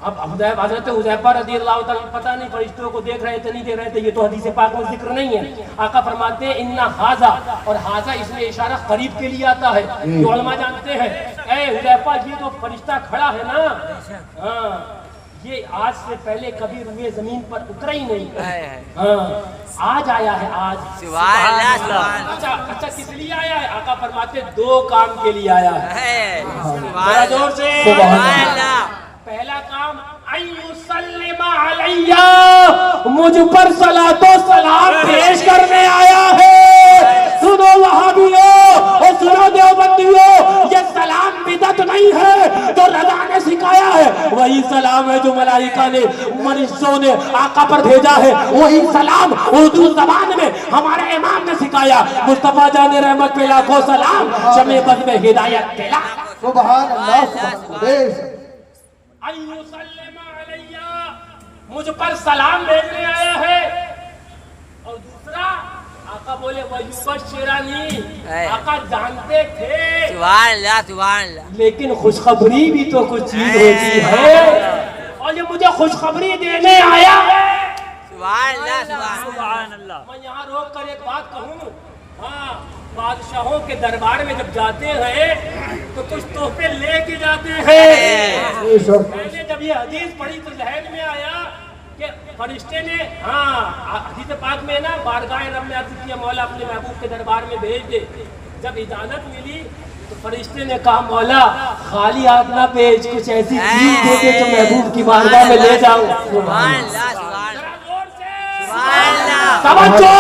اب حضرت حذیفہ رضی اللہ تعالیٰ پتہ نہیں فرشتوں کو دیکھ رہے تھے نہیں دیکھ رہے تھے, یہ تو حدیث پاک میں ذکر نہیں ہے. آقا فرماتے ہیں ان ہاذا, اور ہاذا اس میں اشارہ قریب کے لیے آتا ہے, جو علماء جانتے ہیں. اے حذیفہ, یہ جو فرشتہ کھڑا ہے نا, ہاں یہ آج سے پہلے کبھی روئے زمین پر اترا ہی نہیں. ہاں آج آیا ہے, آج. اچھا کس لیے آیا ہے؟ آقا فرماتے دو کام کے لیے آیا ہے. ذرا زور سے پہلا کام ایُسلم علیہ, مجھ پر صلاۃ و سلام پیش کرنے آیا ہے. سنو وہابیوں اور سنو دیوبندیوں, یہ سلام بدعت نہیں ہے جو رضا نے سکھایا ہے, وہی سلام ہے جو ملائکہ نے فرشتوں نے آقا پر بھیجا ہے. وہی سلام اردو زبان میں ہمارے امام نے سکھایا. مصطفیٰ جان رحمت پہ لاکھوں سلام, شمع بد میں ہدایت پہ سبحان اللہ سبحان اللہ. ایُسلم علیہ, مجھ پر سلام بھیجنے آیا ہے. اور دوسرا آقا بولے وَيُبَشِّرَنِي, آقا جانتے تھے سبحان اللہ سبحان اللہ, لیکن خوشخبری بھی تو کچھ چیز ہوتی ہے, اور یہ مجھے خوشخبری دینے آیا ہے. سبحان اللہ سبحان اللہ. میں یہاں روک کر ایک بات کہوں, ہاں بادشاہوں کے دربار میں جب جاتے ہیں تو کچھ تحفے لے کے جاتے ہیں. میں نے جب یہ حدیث پڑھی تو ذہن میں آیا کہ فرشتے نے, ہاں حدیث پاک میں نا, بارگاہ رب میں عرض کیا مولا اپنے محبوب کے دربار میں بھیج دے. جب اجازت ملی تو فرشتے نے کہا مولا خالی ہاتھ نہ بھیج, کچھ ایسی چیز دے دے جو محبوب کی بارگاہ میں لے جاؤں. سبحان اللہ سبحان اللہ. توجہ,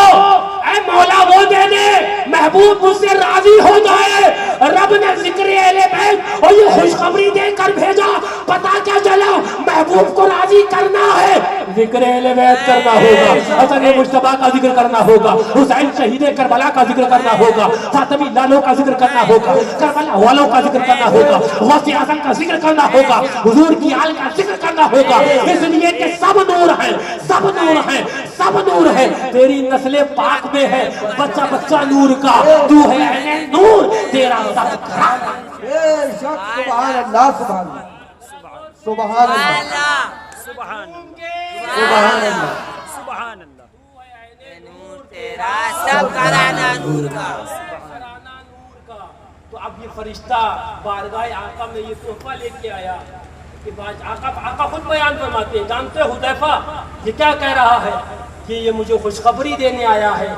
اے مولا وہ دے دے محبوب مجھ سے راضی ہو جائے. رب نے ذکر اہل بیت اور یہ خوشخبری دے کر بھیجا. پتا کیا چلا, محبوب کو راضی کرنا ہے, ذکر اہل بیت کرنا ہوگا, حسن مجتبیٰ کا ذکر کرنا ہوگا, حسین شہید کربلا کا ذکر کرنا ہوگا, فاطمی لالوں کا ذکر کرنا ہوگا, کربلا والوں کا ذکر کرنا ہوگا, غوث اعظم کا ذکر کرنا ہوگا, حضور کی آل کا ذکر کرنا ہوگا. اس لیے کہ سب نور ہیں, سب نور ہیں, سب نور ہے. تیری نسل پاک میں ہے بچہ بچہ نور کا, تو ہے عین نور, تیرا سب کھڑا. بے شک سبحان اللہ سبحان اللہ سبحان اللہ سبحان سبحان اللہ سبحان اللہ. نور تیرا سب کرانا نور کا. تو اب یہ فرشتہ بارگاہ آقا میں یہ تحفہ لے کے آیا کہ آقا خود بیان فرماتے ہیں, جانتے ہو حذیفہ یہ کیا کہہ رہا ہے کہ یہ مجھے خوشخبری دینے آیا ہے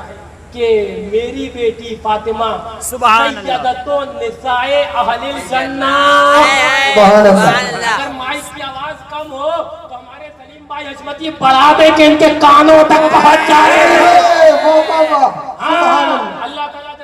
کہ میری بیٹی فاطمہ سیدۃ النساء اہل الجنہ. سبحان اللہ. اگر مائک کی آواز کم ہو تو ہمارے سلیم بھائی حشمتی بڑھا دے کہ ان کے کانوں تک پہنچ جائے. اللہ تعالیٰ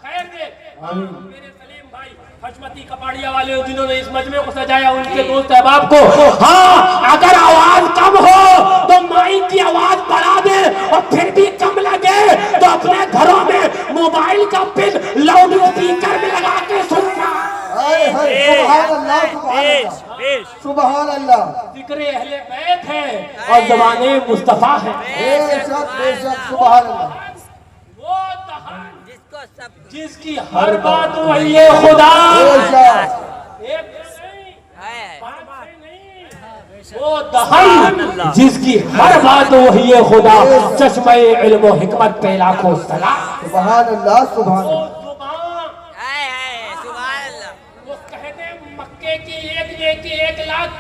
خیر دے. میرے سلیم بھائی حشمتی کپاڑیا والے جنہوں نے اس مجمع کو سجایا, ان کے دوست احباب کو, ہاں اگر آواز کم ہو تو مائک کی آواز بڑھا دے, اور پھر بھی کم لگے تو اپنے گھروں میں موبائل کا پن لاؤڈ اسپیکر میں لگا کے سننا. سبحان اللہ سبحان اللہ سبحان اللہ. ذکر اہل بیت ہے اور زمانے مصطفیٰ ہے. بے شک سبحان اللہ. وہ دہن جس کی ہر بات وہی خدا, وہ دہن جس کی ہر بات وہی خدا, چشمہ علم و حکمت پہ لاکھوں سلام. سبحان اللہ سبحان اللہ. وہ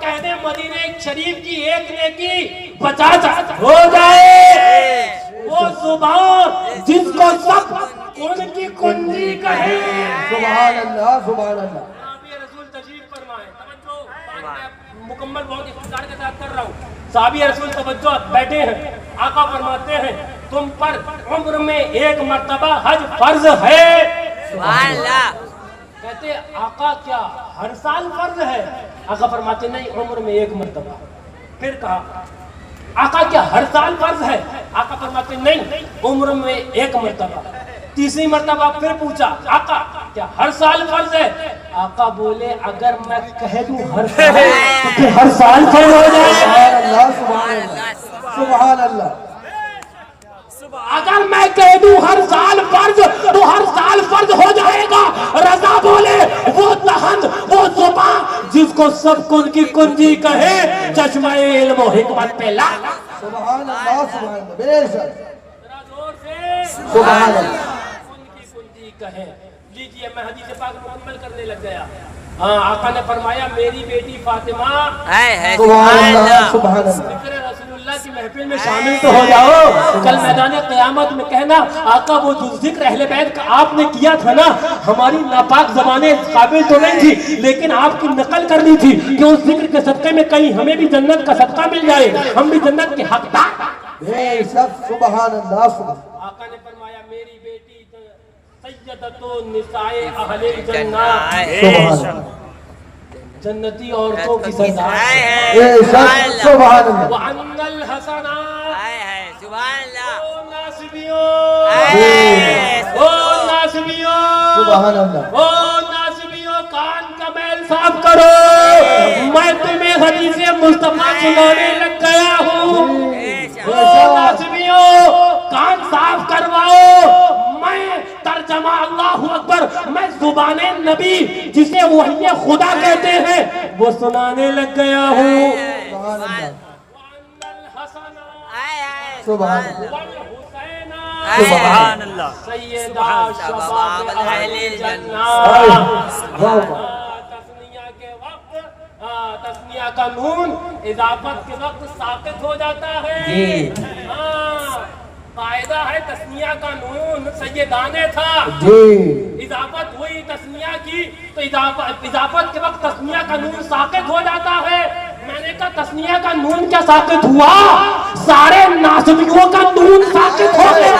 کہنے مدینہ شریف کی ایک نیکی 50 ہو جائے، وہ زبان جس کو سب کن کی کنجی کہے۔ سبحان اللہ، سبحان اللہ۔ صحابی رسول تشریف فرمائے، توجہ میں مکمل بہت اختصار کے ساتھ کر رہا ہوں۔ صحابی رسول توجہ بیٹھے ہیں، آقا فرماتے ہیں تم پر عمر میں ایک مرتبہ حج فرض ہے۔ سبحان اللہ کہتے آقا کیا ہر سال فرض ہے؟ آقا فرماتے نہیں، عمر میں ایک مرتبہ۔ پھر کہا آقا کیا ہر سال فرض ہے؟ آقا فرماتے نہیں، عمر میں ایک مرتبہ۔ تیسری مرتبہ پھر پوچھا آقا کیا ہر سال فرض ہے؟ آقا بولے اگر میں کہہ دوں ہر سال تو پھر ہر سال فرض ہو جائے۔ سبحان اللہ، سبحان اللہ، سبحان اللہ۔ اگر میں کہہ دوں ہر سال فرض تو ہر سال فرض ہو جائے گا۔ رضا بولے وہ دہن وہ زبان جس کو سب کن کی کنجی کہے، چشمہ علم و حکمت پہ لا۔ سبحان اللہ، سبحان اللہ، بے شک۔ ذرا زور سے سبحان اللہ۔ کن کی کنجی کہے۔ لیجئے میں حدیث پاک مکمل کرنے لگ گیا۔ ہاں آقا نے فرمایا میری بیٹی فاطمہ ہے سبحان اللہ، سبحان اللہ۔ ذکر رسول اللہ کی محفل میں شامل تو ہو جاؤ، کل میدان قیامت میں کہنا آقا وہ جو ذکر اہل بیت کا آپ نے کیا تھا نا، ہماری ناپاک زبانیں قابل تو نہیں تھی لیکن آپ کی نقل کرنی تھی کہ اس ذکر کے صدقے میں کہیں ہمیں بھی جنت کا صدقہ مل جائے، ہم بھی جنت کے حقدار۔ بے شک، سبحان اللہ، سبحان اللہ۔ آقا نے فرمایا میری بیٹی سیدۃ النساء اہل جنہ، سبحان اللہ، جنتی عورتوں کی سردار۔ بے شک، سبحان اللہ۔ وَأَنَّ الْحَسَنَ سبحان اللہ او ناسبیوں، او ناسبیوں، سبحان اللہ۔ او ناسبیوں کان کا میل صاف کرو، میں تمہیں حدیث مصطفیٰ سنانے لگ گیا ہوں۔ او ناسبیوں کان صاف کرواؤ، میں ترجمہ اللہ اکبر میں زبان نبی جسے وحی خدا کہتے ہیں وہ سنانے لگ گیا ہوں۔ سبحان اللہ، وَأَنَّ الْحَسَنَ سبحان اللہ، وَالْحُسَيْنَ سبحان اللہ سیدہ شباب اہل جنہ۔ تثنیہ کے وقت تثنیہ کا نون اضافت کے وقت ساقط ہو جاتا ہے۔ قاعدہ ہے تثنیہ کا نون سیدانے تھا، جی، اضافت ہوئی تثنیہ کی تو اضافت کے وقت تثنیہ کا نون ساقط ہو جاتا ہے۔ میں نے کہا تثنیہ کا نون کیا ساقط ہوا؟ سارے ناسبیوں کا نون ساقط ہو گیا۔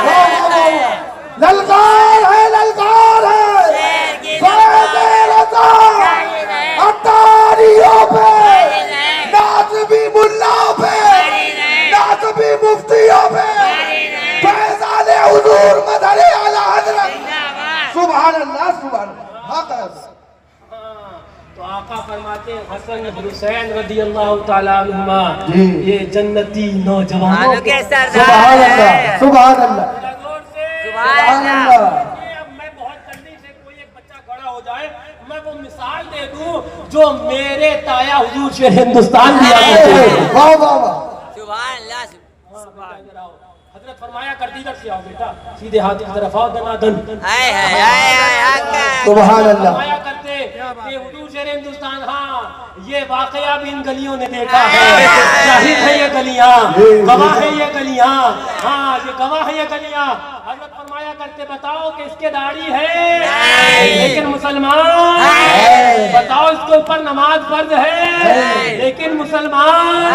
للکار ہے، للکار ہے، سید رضا اطاریوں پہ، ناظمی ملا پہ، ناظمی مفتیوں پہ، فیضان حضور مدنی اعلی حضرت۔ سبحان اللہ، سبحان اللہ، حق ہے۔ تو آقا فرماتے ہیں حسن حسین رضی اللہ تعالیٰ عنہما یہ جنتی نوجوانوں کے سبحان اللہ، سبحان اللہ، زور سے سبحان اللہ۔ اب میں بہت جلدی سے کوئی ایک بچہ کھڑا ہو جائے میں وہ مثال دے دوں جو میرے تایا حضور شیر ہندوستان دیا کرتے ہیں۔ واہ واہ واہ، سبحان اللہ حضرت فرمایا کرتی ادھر سے آؤ بیٹا، سیدھے ہاتھ کی طرف آؤ، دنا دن۔ سبحان اللہ۔ فرمایا کرتے کہ حضور شیر ہندوستان، ہاں یہ واقعہ بھی ان گلیوں نے دیکھا ہے، شاہد ہے یہ گلیاں، گواہ ہے یہ گلیاں، ہاں یہ گواہ ہے یہ گلیاں۔ حضرت فرمایا کرتے بتاؤ کہ اس کے داڑھی ہے لیکن مسلمان، بتاؤ اس کے اوپر نماز فرض ہے لیکن مسلمان،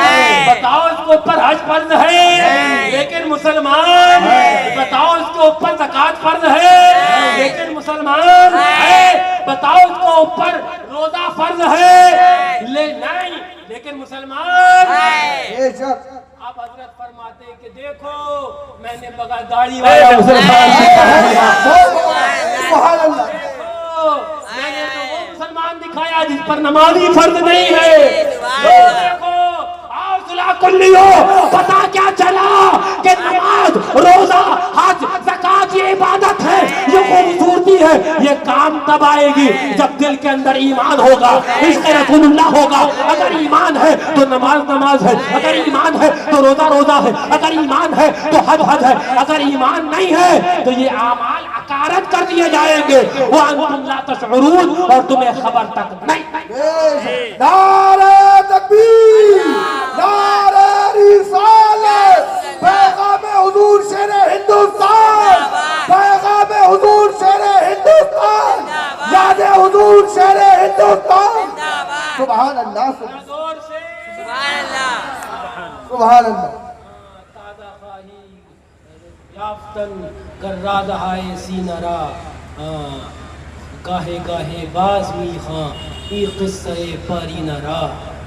بتاؤ اس کے اوپر حج فرض ہے لیکن مسلمان، بتاؤ اس کے اوپر زکوٰۃ فرض ہے لیکن مسلمان ہے، بتاؤ اس کے اوپر روزہ فرض ہے نہیں لیکن مسلمان۔ بے شک، اب حضرت فرماتے ہیں کہ دیکھو میں نے بغیر داڑھی والا مسلمان دکھایا، سبحان اللہ، میں نے تو وہ مسلمان دکھایا جس پر نماز ہی فرض نہیں ہے۔ دیکھو پتا کیا چلا کہ نماز روزہ حج زکوٰۃ یہ عبادت ہے، یہ خوبصورتی ہے، یہ کام تب آئے گی جب دل کے اندر ایمان ہوگا، عشق رسول اللہ ہوگا۔ اگر ایمان ہے تو نماز نماز ہے، اگر ایمان ہے تو روزہ روزہ ہے، اگر ایمان ہے تو حج حج ہے، اگر ایمان نہیں ہے تو یہ اعمال عقارت کر دیے جائیں گے وانتم لا تشعرون، اور تمہیں خبر تک نہیں۔ نعرہ تکبیر، نعرہ رسالت، پیغام حضور شیر ہندوستان، پیغام حضور شیر ہندوستان، یاد حضور شیر ہندوستان۔ سبحان اللہ، سبحان اللہ، سبحان اللہ۔ یافتن گرادہائے سینرا، گاہے گاہے باز میخاں ای قصہ پاری نرا،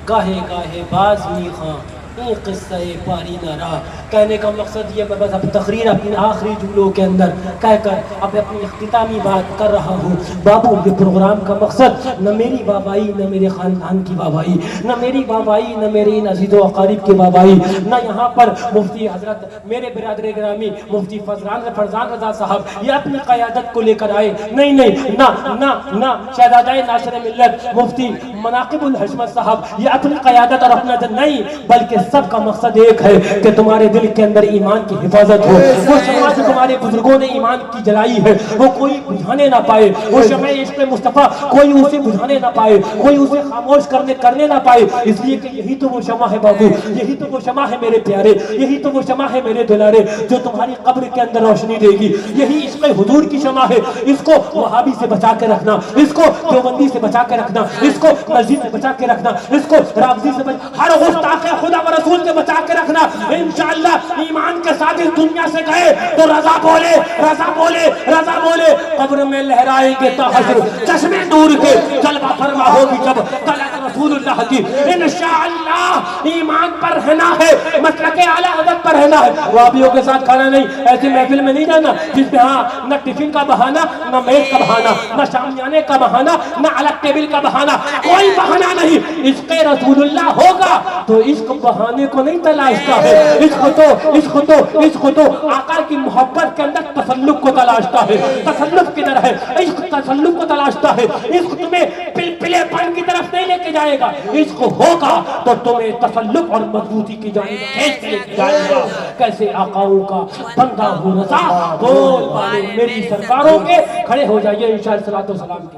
گاہے گاہے باز میخاں ای قصہ پاری نرا۔ کہنے کا مقصد یہ میں بس اب تقریر اپنی آخری جملوں کے اندر کہہ کر اب اپنی اختتامی بات کر رہا ہوں۔ بابو یہ پروگرام کا مقصد نہ میری بابائی نہ میرے خاندان کی بابائی، نہ میری بابائی نہ میرے ان عزیز و اقارب کی بابائی، نہ یہاں پر مفتی حضرت میرے برادر گرامی مفتی فرزان رضا صاحب یہ اپنی قیادت کو لے کر آئے، نہیں نہیں، نہ شہزادہ ناصر ملت مفتی مناقب الحشمت صاحب یہ اپنی قیادت اور اپنا نہیں، بلکہ سب کا مقصد ایک ہے کہ تمہارے دل کے اندر ایمان کی حفاظت ہو۔ وہ شمع جو تمہارے بزرگوں نے ایمان کی جلائی ہے وہ کوئی بجھانے نہ پائے، وہ شمع عشق مصطفیٰ کوئی اسے بجھانے نہ پائے، کوئی اسے خاموش کرنے نہ پائے، اس لیے کہ یہی تو وہ شمع ہے بابو، یہی تو وہ شمع ہے میرے پیارے، یہی تو وہ شمع ہے میرے دلارے جو تمہاری قبر کے اندر روشنی دے گی۔ یہی عشق حضور کی شمع ہے، اس کو وہابی سے بچا کے رکھنا، اس کو دیوبندی سے بچا کے رکھنا، اس کو مسجد سے بچا کے رکھنا، اس کو رافضی سے ہر گستاخ خدا و رسول سے بچا کے رکھنا۔ انشاءاللہ ایمان کے ساتھ اس دنیا سے گئے تو رضا بولے رضا بولے رضا بولے، قبر میں لہرائیں گے تا حشر چشمے نور کے، جلوہ فرما ہوگی جب طلعت رسول اللہ کی۔ انشاءاللہ ایمان پر رہنا ہے، مسلک اعلیٰ حضرت پر رہنا ہے، وہابیوں کے ساتھ کھانا نہیں، ایسی محفل میں نہیں جانا جس میں ہاں نہ ٹفن کا بہانہ، نہ میز کا بہانہ، نہ شامیانے کا بہانہ، نہ الگ ٹیبل کا بہانہ، کوئی بہانہ نہیں۔ عشق رسول اللہ ہوگا تو عشق بہانے کو نہیں تلاشتا ہے، عشق تو آقا کی محبت کے اندر تسلق کو تلاشتا ہے۔ تسلق کدھر ہے؟ عشق تسلق کو تلاشتا ہے۔ عشق تمہیں پلپلے پن کی طرف نہیں لے کے جائے گا، عشق ہوگا تو تمہیں تسلق اور مضبوطی کی جانب کھینچ کے لے کے جائے گا۔ کیسے آقاؤں کا بندہ ہوں رضا، بول بالے میری سرکاروں کے، کھڑے ہو جائیے انشاءاللہ صلاۃ و سلام کے۔